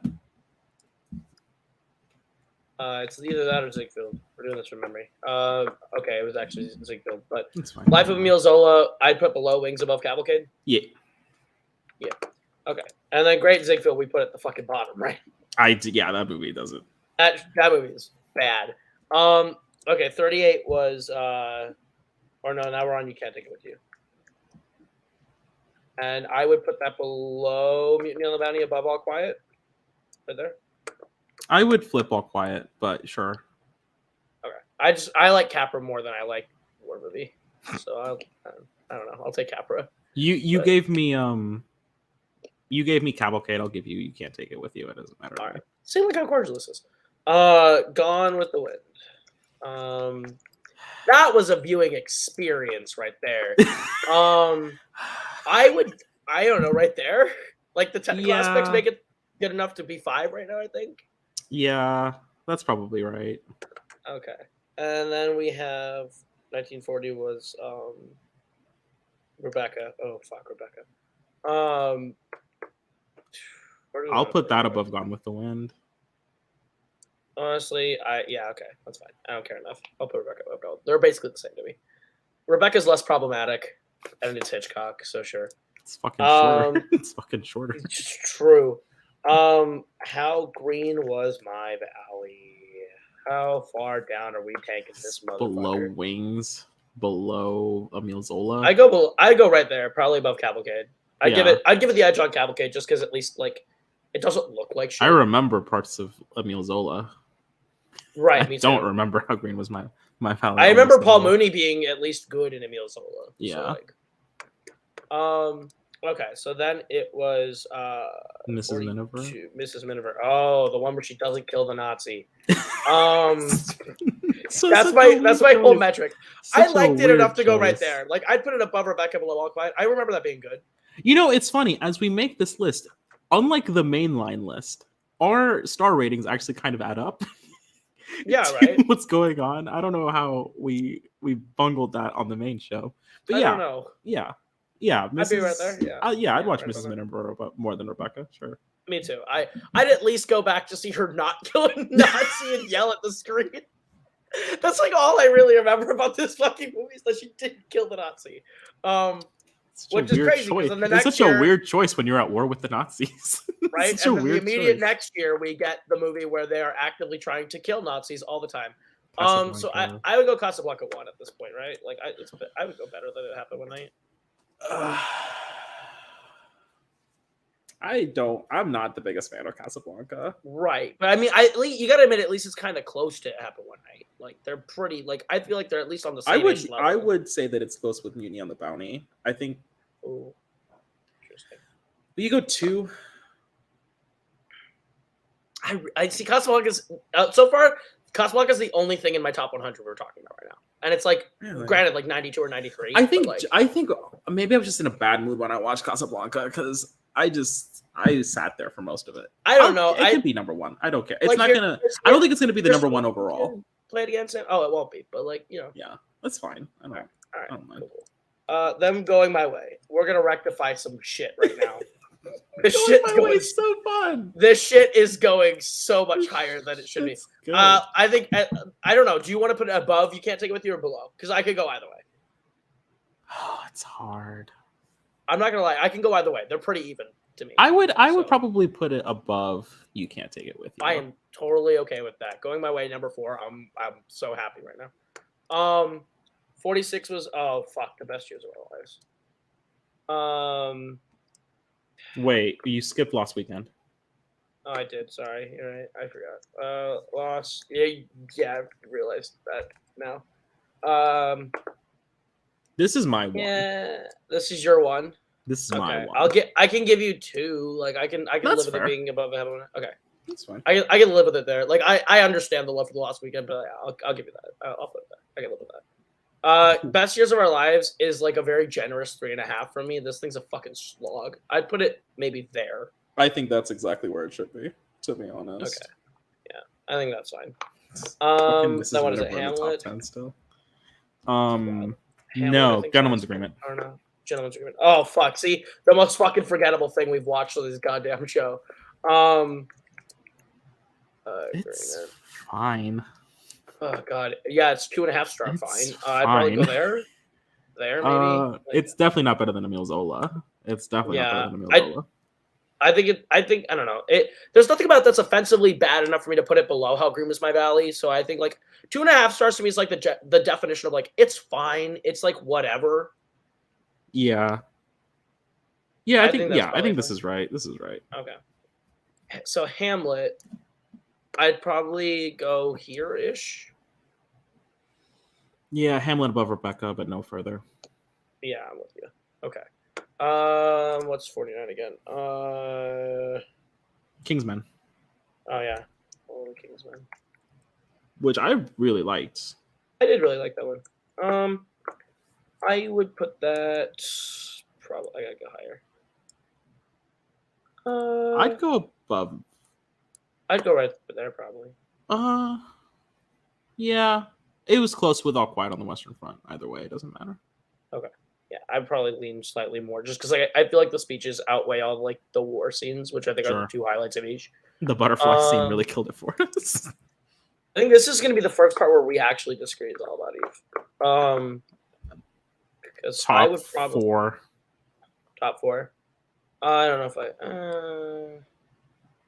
It's either that or Ziegfeld. We're doing this from memory. Okay, it was actually Ziegfeld, but That's fine. Life of Emile Zola, I'd put below Wings, above Cavalcade. Yeah. Okay, and then Great Ziegfeld, we put at the fucking bottom, right? Yeah, that movie doesn't. That movie is bad. Okay, 38 was or no, now we're on You Can't Take It With You. And I would put that below Mutiny on the Bounty, above All Quiet. Right there. I would flip All Quiet, but sure. Okay. I like Capra more than I like War Movie. So I don't know. I'll take Capra. You gave me Cavalcade, I'll give you You Can't Take It With You. It doesn't matter. All right. See, look how cordial this is. Gone with the Wind. That was a viewing experience right there. I don't know, right there. Like the technical aspects make it good enough to be 5 right now, I think. Yeah, that's probably right. Okay. And then we have 1940 was Rebecca. Oh fuck, Rebecca. I'll put that above Gone with the Wind. Honestly, okay, that's fine. I don't care enough. I'll put Rebecca above. They're basically the same to me. Rebecca's less problematic, and it's Hitchcock, so sure. It's fucking shorter. It's fucking shorter. It's true. How green was my valley? How far down are we taking this motherfucker? Below Wings, below Emile Zola. I go right there, probably above Cavalcade. I'd give it the edge on Cavalcade just because at least like it doesn't look like shit. I remember parts of Emile Zola. Right, I don't remember how green was my valley. I remember Paul Mooney being at least good in Emile Zola. Yeah. So, okay, so then it was Mrs. Miniver. Mrs. Miniver. Oh, the one where she doesn't kill the Nazi. So that's my whole metric. I liked it enough to go right choice. there. Like I'd put it above Rebecca, below All Quiet. I remember that being good. You know, it's funny as we make this list. Unlike the mainline list, our star ratings actually kind of add up. Yeah, right. What's going on? I don't know how we bungled that on the main show, but I don't know. yeah. I'd be right there. Yeah, I'd watch right Mrs. Miniver more than Rebecca. Sure. Me too. I'd at least go back to see her not kill a Nazi and yell at the screen. That's like all I really remember about this fucking movie is that she didn't kill the Nazi. Which is crazy because then the It's next such year, a weird choice when you're at war with the Nazis. right? Such And a then the weird immediate choice. next year, we get the movie where they are actively trying to kill Nazis all the time. So Casablanca. I would go Casablanca 1 at this point, right? Like I would go better than It Happened One Night. I'm not the biggest fan of Casablanca. Right, but I mean, you gotta admit, at least it's kind of close to It Happened One Night. Like they're pretty. Like I feel like they're at least on the same level. I would say that it's close with Mutiny on the Bounty. I think. Ooh, interesting. Will you go 2? I see Casablanca's so far. Casablanca's the only thing in my top 100 we're talking about right now, and it's like, Really? granted, like 92 or 93. I think like, maybe I was just in a bad mood when I watched Casablanca because I sat there for most of it. I don't know. It could be number 1. I don't care. It's like, not gonna. I don't think it's gonna be the number 1 overall. Play it against it. Oh, it won't be. But like Yeah, that's fine. I don't. All right. I don't mind. Cool. Them going my way. We're gonna rectify some shit right now. This shit's going so fun. This shit is going so much higher than it should be. It's good. I think I don't know. Do you want to put it above? You can't take it with you or below because I could go either way. Oh, it's hard. I'm not gonna lie. I can go either way. They're pretty even to me. I would probably put it above. You can't take it with you. I am totally okay with that. Going my way, number 4. I'm so happy right now. 46 was the best years of our lives. Wait, you skipped Lost Weekend. Oh, I did. Sorry, you're right. I forgot. Lost. Yeah, I realized that now. This is my one. Yeah, this is your one. This is Okay, my one. I can give you 2. Like I can That's live with fair. it being above heaven. Okay, That's fine. I can live with it there. Like I understand the love for the Lost Weekend, but I'll give you that. I'll put that. I can live with that. Best years of our lives is like a very generous 3.5 from me. This thing's a fucking slog. I'd put it maybe there. I think that's exactly where it should be. To be honest. Okay. Yeah, I think that's fine. This Then what is is it? in the top Hamlet. 10 still. Hamlet, No, I think Gentleman's so. Agreement. I don't know. Gentleman's Agreement. Oh fuck! See, the most fucking forgettable thing we've watched on this goddamn show. It's Agreement. fine. Oh god, yeah, it's 2.5 star. It's Fine. I'd probably go fine. there maybe. Like, It's definitely not better than Emile Zola. It's definitely not better than Emile Zola. I think I don't know. There's nothing about it that's offensively bad enough for me to put it below How Green Was My Valley. So I think like 2.5 stars to me is like the definition of like it's fine. It's like whatever. Yeah. Yeah, I think that's this is right. This is right. Okay. So Hamlet, I'd probably go here-ish. Yeah, Hamlet above Rebecca, but no further. Yeah, I'm with you. Okay. What's 49 again? Kingsman, Oh yeah, Holy Kingsman. which I really liked. I did really like that one. I would put that probably. I gotta go higher. I'd go above. I'd go right there probably. Yeah. It was close with All Quiet on the Western Front. Either way, it doesn't matter. Yeah, I'd probably lean slightly more just because I feel like the speeches outweigh all like the war scenes, which I think are Sure. the 2 highlights of each. The butterfly scene really killed it for us. I think this is going to be the first part where we actually disagree is all about Eve. Because I would probably 4. top 4. I don't know if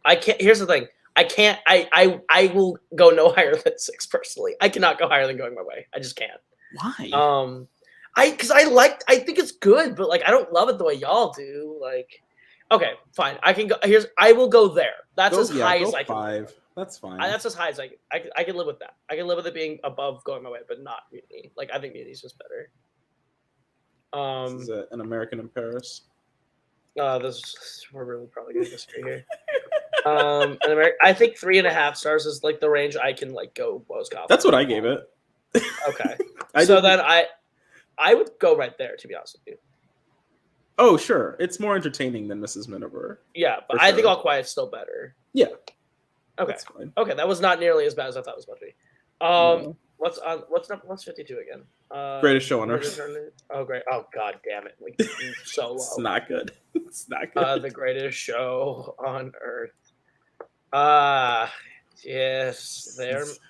I can't. Here's the thing. I can't. I will go no higher than 6 personally. I cannot go higher than Going My Way. I just can't. Why? I think it's good, but like I don't love it the way y'all do. Like, okay, fine. I can go. I will go there. That's as high as I can. 5. That's fine. That's as high as I can live with that. I can live with it being above Going My Way, but not Mutiny. Like I think Mutiny's just better. This is An American in Paris. We're really probably gonna disagree here. I think 3.5 stars is like the range I can like go most confident. That's what I gave it. Okay. Then I would go right there, to be honest with you. Oh, sure. It's more entertaining than Mrs. Miniver. Yeah, but For I think sure. All Quiet's still better. Yeah. Okay. That's fine. Okay, that was not nearly as bad as I thought it was about to be. No. What's 52 again? Greatest Show on Earth. Oh, great. Oh, god damn it. Like, so low. It's not good. It's not good. The Greatest Show on Earth. Yes.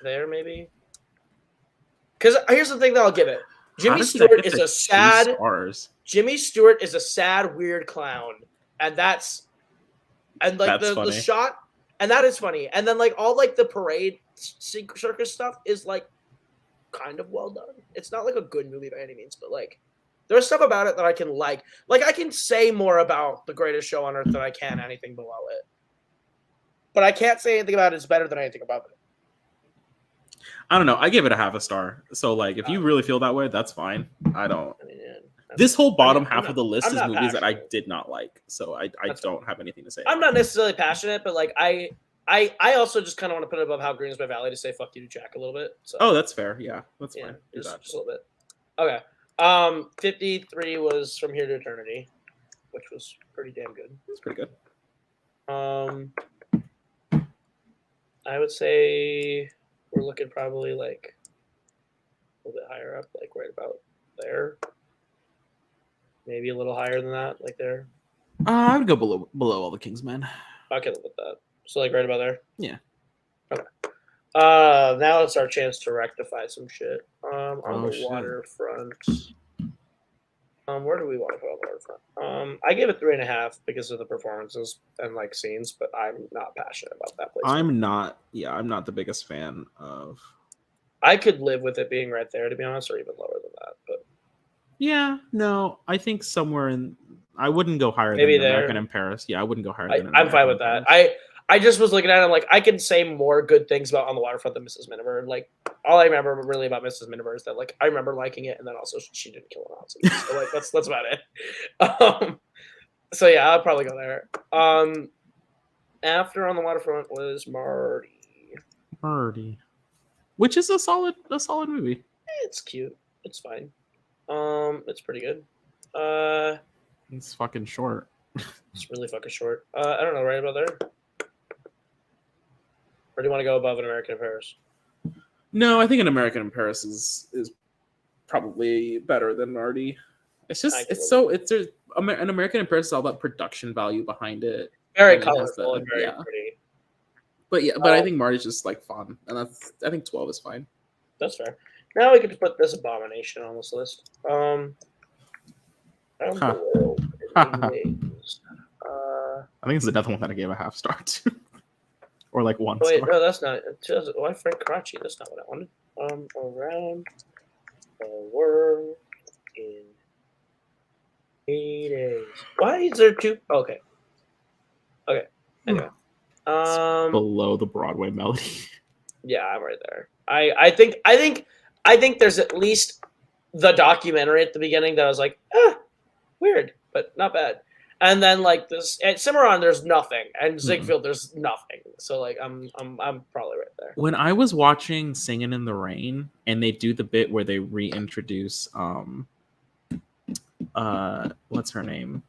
There maybe? Because here's the thing that I'll give it. How Jimmy does he not Stewart get is the a sad. 2 stars? Jimmy Stewart is a sad, weird clown, and that's like That's the funny. shot, and that is funny. And then like all like the parade circus stuff is like kind of well done. It's not like a good movie by any means, but like there's stuff about it that I can like. Like I can say more about The Greatest Show on Earth than I can anything below it. But I can't say anything about it is better than anything above it. I don't know. I give it a half a star. So like, if you really feel that way, that's fine. I don't. I mean, This whole bottom I'm half not- of the list I'm is not movies that I passionate. did not like. So I That's don't have anything to say. I'm not necessarily passionate, but like I also just kind of want to put it above How Green Is My Valley to say fuck you to Jack a little bit. So Oh, that's fair. Yeah, that's yeah, fine. Do just, that. just a little bit. Okay. 53 was From Here to Eternity, which was pretty damn good. That's pretty good. I would say we're looking probably like a little bit higher up, like right about there. Maybe a little higher than that, like there. I would go below All the King's Men. I can live with that. So like right about there. Yeah. Okay. Now it's our chance to rectify some shit. On Oh, the shit. waterfront. Where do we want to put on the waterfront? I gave it 3.5 because of the performances and like scenes, but I'm not passionate about that place. I'm not the biggest fan of. I could live with it being right there, to be honest, or even lower than that. But Yeah, no, I think somewhere in. I wouldn't go higher Maybe than there. American in Paris. Yeah, I wouldn't go higher than. I'm fine American with in that. Paris. I just was looking at it, I'm like, I can say more good things about On the Waterfront than Mrs. Miniver. Like, all I remember really about Mrs. Miniver is that, like, I remember liking it, and then also she didn't kill an Nazi. So, like, that's about it. So, yeah, I'll probably go there. After On the Waterfront was Marty, which is a solid movie. It's cute. It's fine. It's pretty good. It's fucking short. It's really fucking short. I don't know, right about there? Or do you want to go above An American in Paris? No, I think An American in Paris is probably better than Marty. It's just An American in Paris is all about production value behind it. Very And it has colorful the- and very yeah. pretty. But I think Marty's just like fun, and I think 12 is fine. That's fair. Now we get to put this abomination on this list. Down Huh. below, anyways. I think it's another one that I gave a half star to, or like 1 Wait, star. no, that's not. Why Frank Karachi? That's not what I wanted. Around the world in 8 days. Why is there two? Okay. Anyway. Below the Broadway melody. Yeah, I'm right there. I think there's at least the documentary at the beginning that I was like, weird, but not bad. And then like this at Cimarron, there's nothing, and Ziegfeld, there's nothing. So like I'm probably right there. When I was watching Singing in the Rain, and they do the bit where they reintroduce what's her name?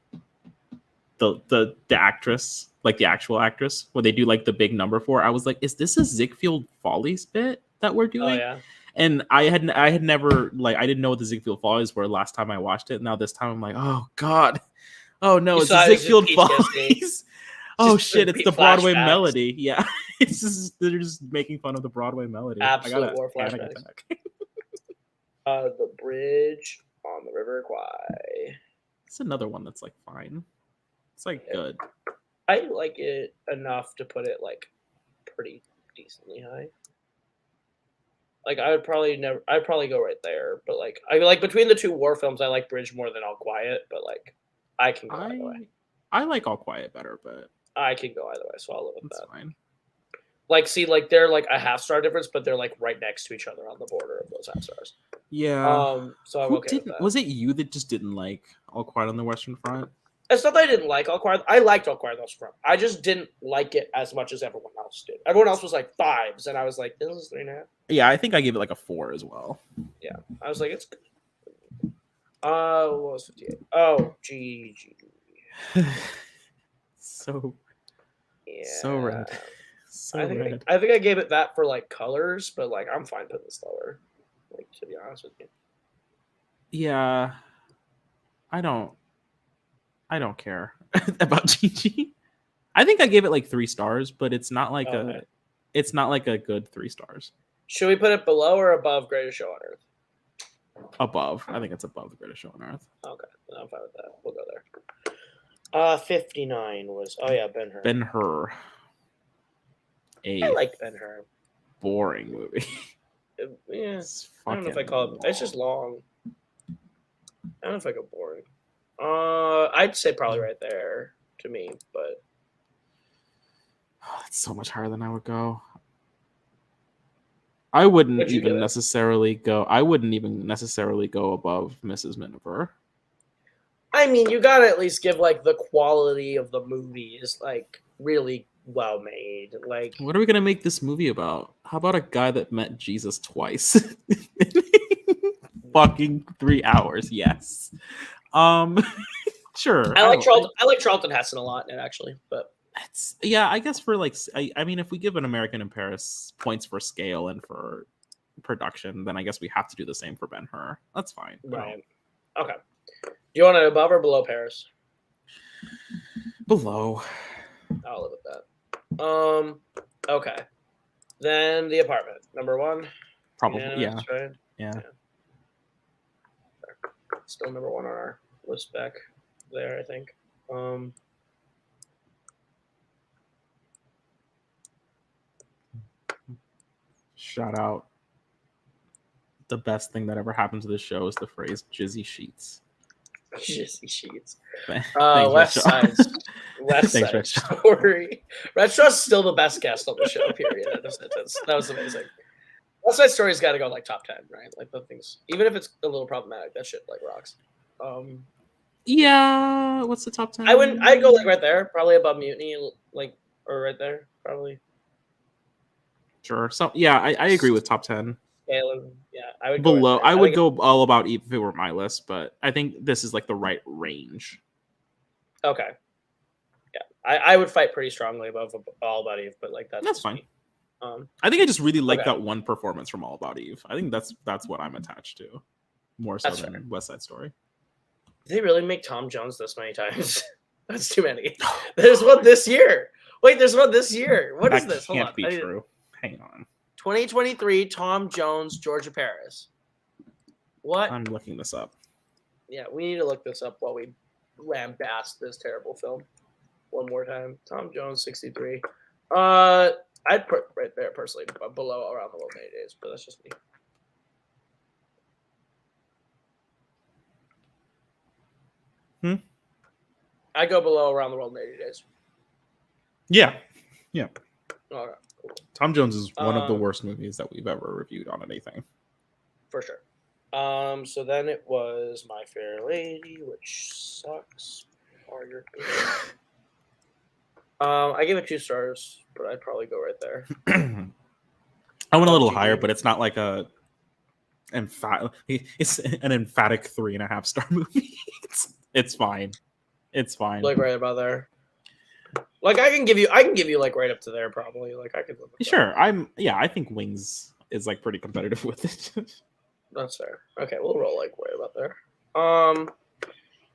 The actress, like the actual actress, where they do like the big number for, I was like, is this a Ziegfeld Follies bit that we're doing? Oh yeah. And I had never, like, I didn't know what the Ziegfeld Follies were last time I watched it. Now this time I'm like, oh god, oh no, You it's saw the it was Ziegfeld just PTSD. Follies. Oh Just shit, it's the repeat Broadway flashbacks. melody. Yeah, it's just they're just making fun of the Broadway melody. Absolute I got war a panic flashbacks. attack. The bridge on the River Kwai. It's another one that's like fine. It's like good. I like it enough to put it like pretty decently high. Like I'd probably go right there, but like I like between the two war films, I like Bridge more than All Quiet, but like I can go either way. I like All Quiet better, but I can go either way, so I'll live with it's that. fine. Like, see, like they're like a half star difference, but they're like right next to each other on the border of those half stars. Yeah. So I'm Who okay with didn't? that. Was it you that just didn't like All Quiet on the Western Front? It's not that I didn't like All Quiet. I liked All Quiet on the Western Front. I just didn't like it as much as everyone else did. Everyone else was like 5s, and I was like, this is 3.5. Yeah, I think I gave it like a 4 as well. I was like, it's good. What was 58? Oh, GG. So Yeah. so red. So I think red. I think I gave it that for like colors, but like I'm fine putting this lower. Like to be honest with you. Yeah. I don't care about GG. I think I gave it like 3 stars, but it's not like Okay. it's not like a good 3 stars. Should we put it below or above Greatest Show on Earth? Above. I think it's above The Greatest Show on Earth. Okay, then I'm fine with that. We'll go there. 59 was Ben-Hur. Ben-Hur. I liked Ben-Hur. Boring movie. Yeah, It's I don't know if I fucking call it. It's just long. I don't know if I go boring. I'd say probably right there to me, but That's so much higher than I would go. I wouldn't What'd you even give it? necessarily go. I wouldn't even necessarily go above Mrs. Miniver. I mean, you gotta at least give like the quality of the movie is like really well made. Like, What are we gonna make this movie about? How about a guy that met Jesus twice? Fucking 3 hours. Yes. Sure. I like Charlton Heston a lot, actually, but Yeah, I guess for like, I mean, if we give An American in Paris points for scale and for production, then I guess we have to do the same for Ben-Hur. That's fine. right. Okay. Do you want it above or below Paris? Below. I'll live with that. Okay. Then The Apartment, number 1. Probably. Unanimous, Yeah. right? Yeah. Still number 1 on our list back there, I think. Shout out. The best thing that ever happened to this show is the phrase "jizzy sheets." Jizzy Sheets. Thanks, West Red Side. Shaw. West Thanks, Side Red Shaw. Story. Red Shaw's still the best guest on the show, period. That was amazing. West Side Story's got to go like top 10, right? Like the things, even if it's a little problematic, that shit like rocks. Yeah. What's the top 10? I'd go like right there, probably above Mutiny, like, or right there, probably. Sure. So yeah, I agree with top 10. Yeah, I would go Below. right there. I would think go All About Eve if it were my list, but I think this is like the right range. Okay. Yeah, I would fight pretty strongly above All About Eve, but like that's fine. me. I think I just really like Okay. that one performance from All About Eve. I think that's what I'm attached to, more so That's than fair. West Side Story. Did they really make Tom Jones this many times? That's too many. There's one this year. Wait, there's one this year. What is That this? Hold can't on. be true. Hang on. 2023, Tom Jones, Georgia Paris. What? I'm looking this up. Yeah, we need to look this up while we lambast this terrible film one more time. Tom Jones, 63. I'd put right there personally below Around the World in 80 Days, but that's just me. I go below Around the World in 80 Days. Yeah. All right, cool. Tom Jones is one of the Um, worst movies that we've ever reviewed on anything. For sure. So then it was My Fair Lady, which sucks. I give it 2 stars, but I'd probably go right there. I went a little GG. higher, but it's not like it's an emphatic 3.5 star movie. It's fine. It's fine. Like right about there. Like I can give you like right up to there probably. Like I could live with that. Sure. I think Wings is like pretty competitive with it. That's fair. Okay, we'll roll like right about there.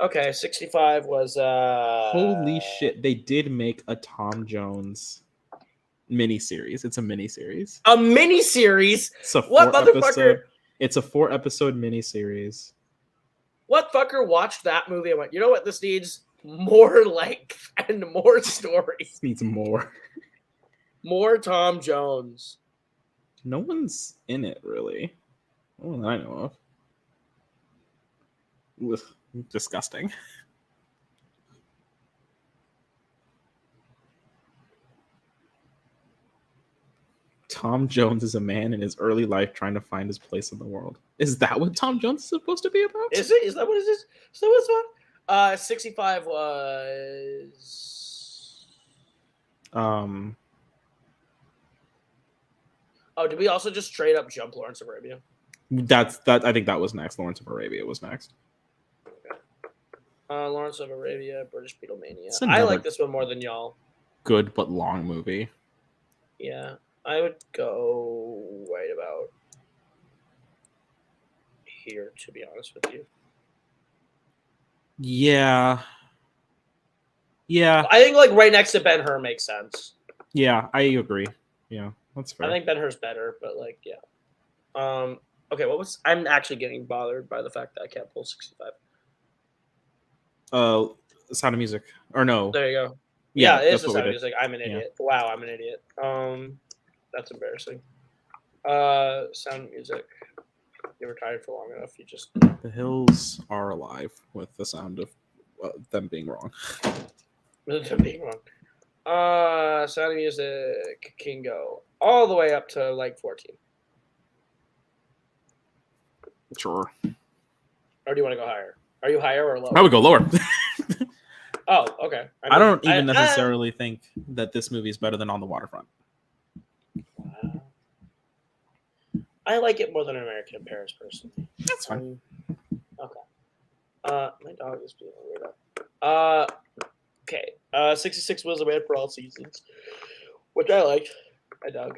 Okay, 65 was Holy shit, they did make a Tom Jones miniseries. It's a miniseries. a mini series. It's a What 4 motherfucker? episode. It's a 4 episode miniseries. What fucker watched that movie and went, you know what this needs? More length and more story. This needs more. More Tom Jones. No one's in it really. No one I know of. Ugh, disgusting. Tom Jones is a man in his early life trying to find his place in the world. Is that what Tom Jones is supposed to be about? Is it? Is that what it is? So what's fun? 65 was. Oh, did we also just straight up jump Lawrence of Arabia? That. I think that was next. Lawrence of Arabia was next. Lawrence of Arabia, British Beatlemania. It's I another- like this one more than y'all. Good but long movie. Yeah, I would go right about here, to be honest with you. Yeah. I think like right next to Ben-Hur makes sense. Yeah, I agree. Yeah, that's fair. I think Ben-Hur's better, but like, yeah. Okay, what was? I'm actually getting bothered by the fact that I can't pull 65. Sound of Music, or no? There you go. Yeah, Yeah, it is that's the what we sound of did. music. I'm an Yeah. idiot. Wow, I'm an idiot. That's embarrassing. Sound of Music. You were tired for long enough. You just The hills are alive with the sound of them being wrong. being wrong. Sound of Music can go all the way up to like 14. Sure. Or do you want to go higher? Are you higher or lower? I would go lower. Oh, okay. I don't even necessarily think that this movie is better than On the Waterfront. I like it more than American in Paris, personally. That's fine. Okay. My dog is being weird. Okay. 66 was a man for all seasons, which I liked. I dug.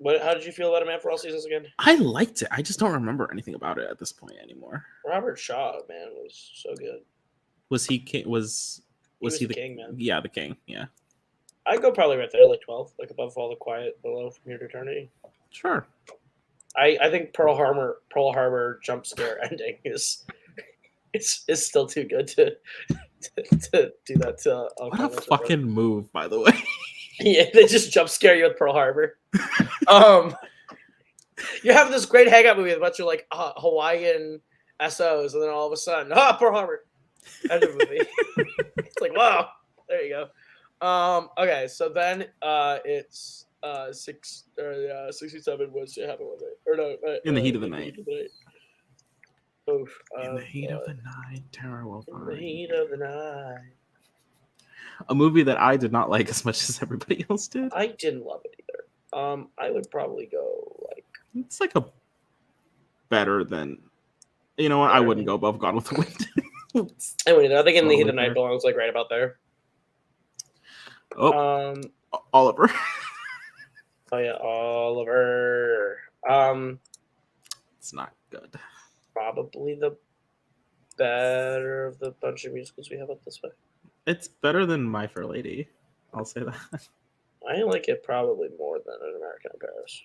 How did you feel about A Man for All Seasons again? I liked it. I just don't remember anything about it at this point anymore. Robert Shaw, man, was so good. Was he king? Was he the king, man? Yeah, the king. Yeah. I'd go probably right there, like 12, like above All the Quiet, below From Here to Eternity. Sure. I think Pearl Harbor jump scare ending is still too good to do that to. What a fucking move, by the way. Yeah, they just jump scare you with Pearl Harbor. You have this great hangout movie with a bunch of like Hawaiian SOs, and then all of a sudden, Pearl Harbor. End of the movie. It's like, wow, there you go. Okay, so then it's 67 was it happened one day, or no? In the heat of the night. Oof, In the heat of the night, terror will find. In the heat of the night. A movie that I did not like as much as everybody else did. I didn't love it either. I would probably go like. It's like a better than. You know what? I wouldn't go above Gone with the Wind. I think In the Heat of the Night belongs like right about there. Oh, Oliver. Oh yeah, Oliver. It's not good. Probably the better of the bunch of musicals we have up this way. It's better than My Fair Lady. I'll say that. I like it probably more than An American in Paris.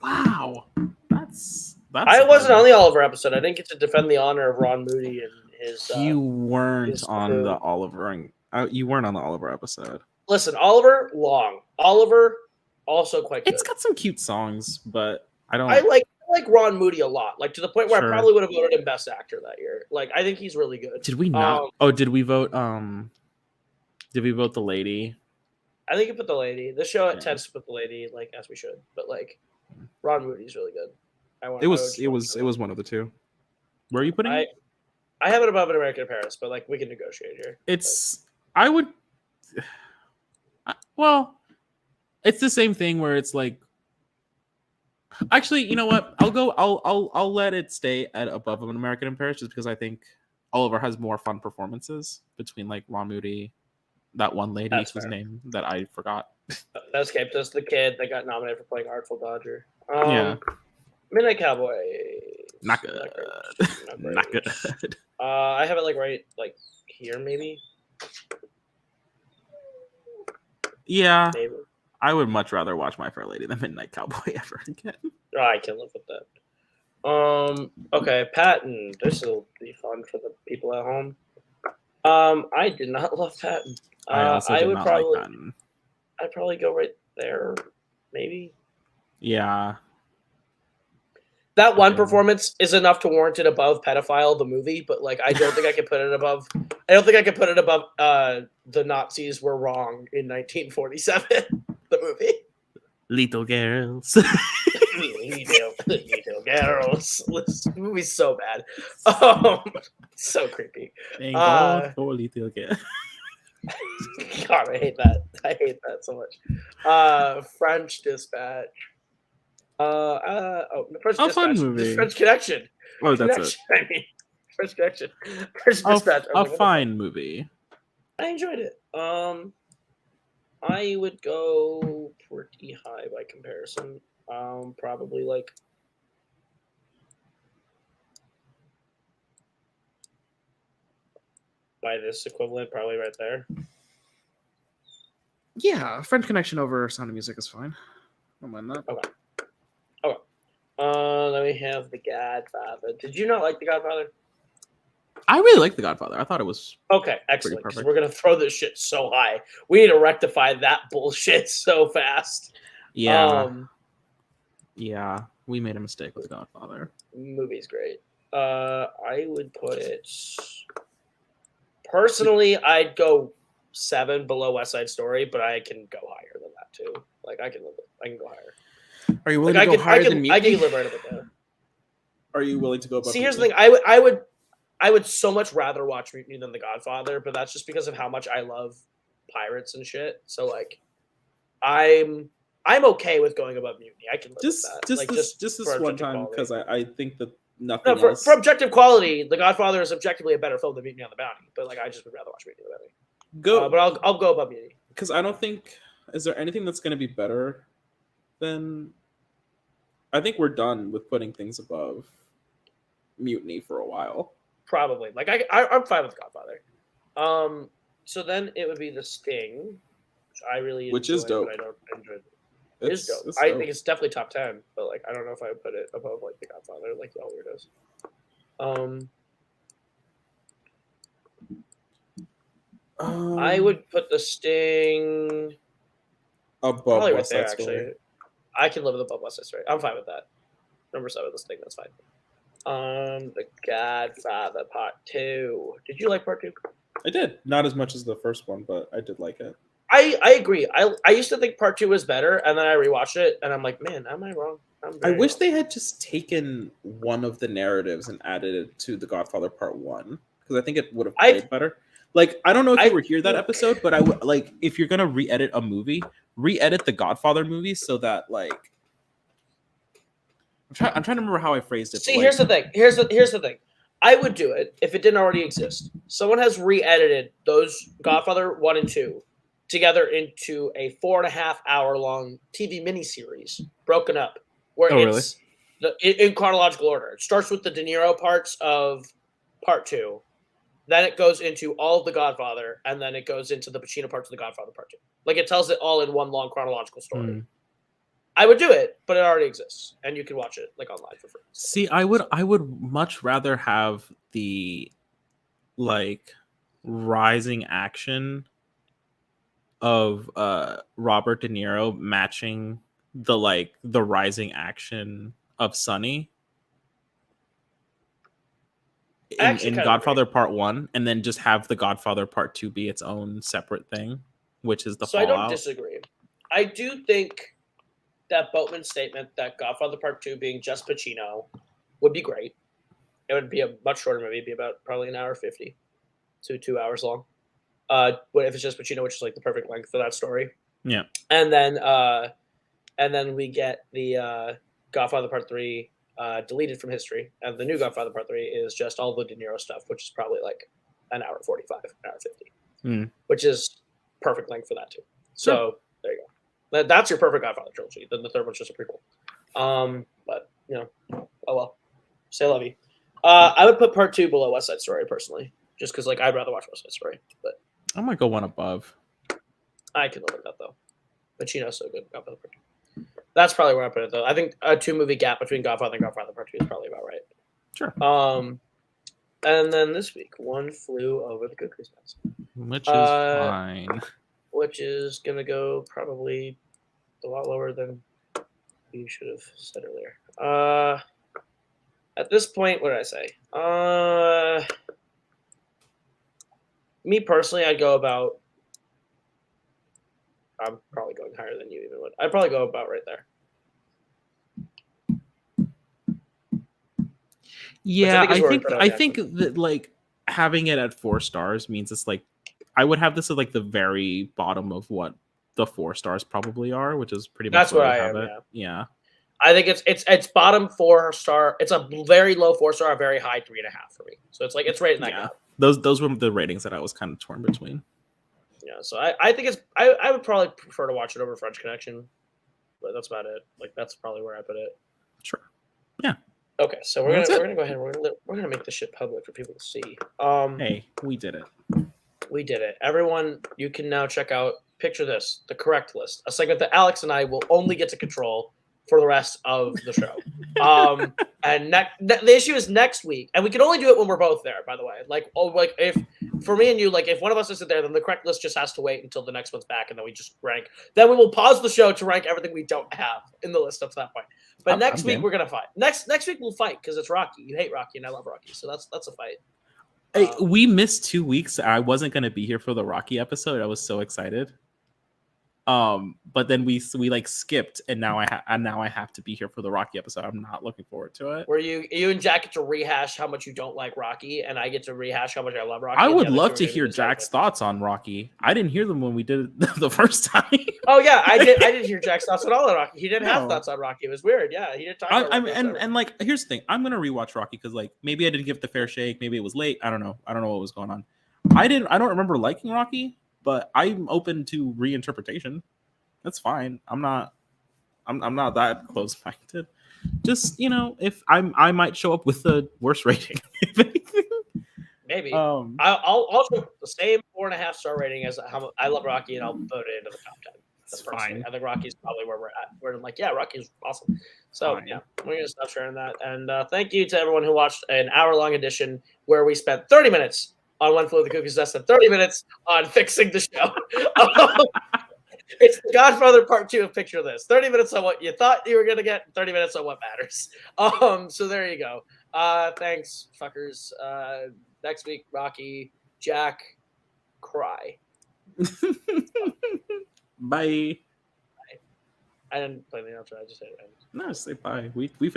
Wow, that's. I wasn't on the Oliver episode. I didn't get to defend the honor of Ron Moody and his. You weren't his on the Oliver. You weren't on the Oliver episode. Listen, Oliver, long. Oliver, also quite good. It's got some cute songs, but I don't. I like Ron Moody a lot. Like to the point where Sure. I probably would have voted him Best Actor that year. Like I think he's really good. Did we not? Did we vote? Did we vote the lady? I think you put the lady. The show tends to put the lady, like as we should. But like, Ron Moody's really good. It was one of the two. Where are you putting it? I have it above An American in Paris, but like we can negotiate here. I would. Well, it's the same thing where it's like. Actually, you know what? I'll let it stay at above An American in Paris just because I think Oliver has more fun performances between like Ron Moody, that one lady whose name that I forgot. That escaped us. The kid that got nominated for playing Artful Dodger. Yeah. Midnight Cowboy. Not good. Not good. I have it like right like here maybe. Yeah. Maybe. I would much rather watch My Fair Lady than Midnight Cowboy ever again. Oh, I can live with that. Okay, Patton. This will be fun for the people at home. I did not love Patton. I would probably like Patton. I'd probably go right there, maybe. Yeah. That one performance is enough to warrant it above Pedophile, the movie, but like I don't think I could put it above. I don't think I could put it above. The Nazis were wrong in 1947. The movie. Little girls. little girls. This movie's so bad. So creepy. For little girls. God, I hate that. I hate that so much. French Dispatch. French Dispatch. Fun movie. French Connection. Oh, that's it. I mean, French Connection. French Dispatch. A fine movie. I enjoyed it. I would go pretty high by comparison. Probably like by this equivalent, probably right there. Yeah, French Connection over Sound of Music is fine. I don't mind that. Okay. Let me have The Godfather. Did you not like The Godfather? I really like The Godfather. I thought it was Okay, excellent. Because perfect. we're gonna throw this shit so high. We need to rectify that bullshit so fast. yeah. Yeah, we made a mistake with The Godfather. Movie's great. I would put it. Personally, I'd go 7 below West Side Story, but I can go higher than that too. Like I can go higher. Are you willing Like to go higher than I Mutiny? can live right up with that. Are you willing to go above See, here's the Mutiny? thing. I would so much rather watch Mutiny than The Godfather, but that's just because of how much I love pirates and shit. So like, I'm okay with going above Mutiny. I can live with that. Like, Just this for one objective time, quality. because I think that nothing No, else. for objective quality, The Godfather is objectively a better film than Mutiny on the Bounty. But like, I just would rather watch Mutiny on the Bounty. Go, But I'll go above Mutiny. because I don't think, is there anything that's going to be better than? I think we're done with putting things above Mutiny for a while. Probably. Like I'm fine with Godfather. So then it would be The Sting, which I really enjoy, Which is dope. But I don't enjoy. It is dope. It's I dope. think it's definitely top 10, but like I don't know if I would put it above like The Godfather, like y'all weirdos. I would put The Sting above probably right West there. Side Story. Actually, I can live with above West Side Story. I'm fine with that. Number 7, The Sting. That's fine. The Godfather Part 2. Did you like Part 2? I did, not as much as the first one, but I did like it. I agree. I used to think Part 2 was better, and then I rewatched it, and I'm like, man, am I wrong? I wish they had just taken one of the narratives and added it to The Godfather Part 1, because I think it would have played better. Like, I don't know if you were here that episode, but I would like, if you're gonna re-edit a movie, re-edit the Godfather movie so that like, I'm trying to remember how I phrased it. See, here's the thing. Here's the thing. I would do it if it didn't already exist. Someone has re-edited those Godfather 1 and 2 together into a 4.5 hour long TV miniseries, broken up, where it's in chronological order. It starts with the De Niro parts of Part 2. Then it goes into all of The Godfather, and then it goes into the Pacino parts of The Godfather Part 2. Like, it tells it all in one long chronological story. I would do it, but it already exists, and you can watch it like online for free. See, I would much rather have the like rising action of Robert De Niro matching the rising action of Sonny in Godfather Part 1, and then just have the Godfather Part 2 be its own separate thing, which is the So Fallout. I don't disagree. I do think that Boatman's statement that Godfather Part 2 being just Pacino would be great. It would be a much shorter movie. It'd be about probably an hour 50 to 2 hours long. If it's just Pacino, which is like the perfect length for that story. Yeah. And then we get the Godfather Part 3 deleted from history, and the new Godfather Part 3 is just all the De Niro stuff, which is probably like an hour 45, an hour 50, which is perfect length for that too. So there you go. That's your perfect Godfather trilogy. Then the third one's just a prequel. But you know, oh well. Say love you. I would put Part 2 below West Side Story personally, just because like I'd rather watch West Side Story. But I might go one above. I can live with that though. Pacino's so good. Godfather Part 2. That's probably where I put it though. I think a 2-movie gap between Godfather and Godfather Part 2 is probably about right. Sure. And then this week, One Flew Over the Cuckoo's Nest, which is fine. Which is gonna go probably a lot lower than you should have said earlier. At this point, what did I say? Me personally, I'd go about. I'm probably going higher than you even would. I'd probably go about right there. Yeah, I think that like having it at 4 stars means it's like I would have this at like the very bottom of what the 4 stars probably are, which is pretty much that's what I have am. it. Yeah. I think it's bottom 4 star. It's a very low 4 star, a very high 3.5 for me. So it's like it's right in that gap. Those were the ratings that I was kind of torn between. Yeah, so I think it's I would probably prefer to watch it over French Connection, but that's about it. Like that's probably where I put it. Sure. Yeah. Okay, so we're gonna go ahead and we're gonna make this shit public for people to see. Hey, we did it. We did it. Everyone, you can now check out. Picture this: the correct list, a segment that Alex and I will only get to control for the rest of the show. And the issue is next week, and we can only do it when we're both there. By the way, like if for me and you, like if one of us isn't there, then the correct list just has to wait until the next one's back, and then we just rank. Then we will pause the show to rank everything we don't have in the list up to that point. But next week we're gonna fight. Next week we'll fight because it's Rocky. You hate Rocky, and I love Rocky, so that's a fight. Hey, we missed 2 weeks. I wasn't gonna be here for the Rocky episode. I was so excited. But then we like skipped, and now I have to be here for the Rocky episode. I'm not looking forward to it. Where you and Jack get to rehash how much you don't like Rocky, and I get to rehash how much I love Rocky. I would love to hear Jack's thoughts on Rocky. I didn't hear them when we did it the first time. Oh yeah, I didn't hear Jack's thoughts at all on Rocky. He didn't have thoughts on Rocky. It was weird. Yeah, he didn't talk about Rocky. And like, here's the thing. I'm gonna rewatch Rocky because like maybe I didn't give it the fair shake. Maybe it was late. I don't know. I don't know what was going on. I don't remember liking Rocky, but I'm open to reinterpretation. That's fine. I'm not that close-minded. Just, if I might show up with the worst rating. If anything. Maybe. I'll also the same 4.5 star rating as how I love Rocky, and I'll vote it into the top 10. That's fine. I think Rocky's probably where we're at. We're like, yeah, Rocky's awesome. So Fine. yeah, we're gonna stop sharing that. And thank you to everyone who watched an hour-long edition where we spent 30 minutes on One Flew Over the Cuckoo's Nest and 30 minutes on fixing the show. It's the Godfather Part 2 of Picture This. 30 minutes on what you thought you were going to get, 30 minutes on what matters. So there you go. Thanks, fuckers. Next week, Rocky, Jack, cry. Bye. I didn't play the outro. I just said it. No, say bye. We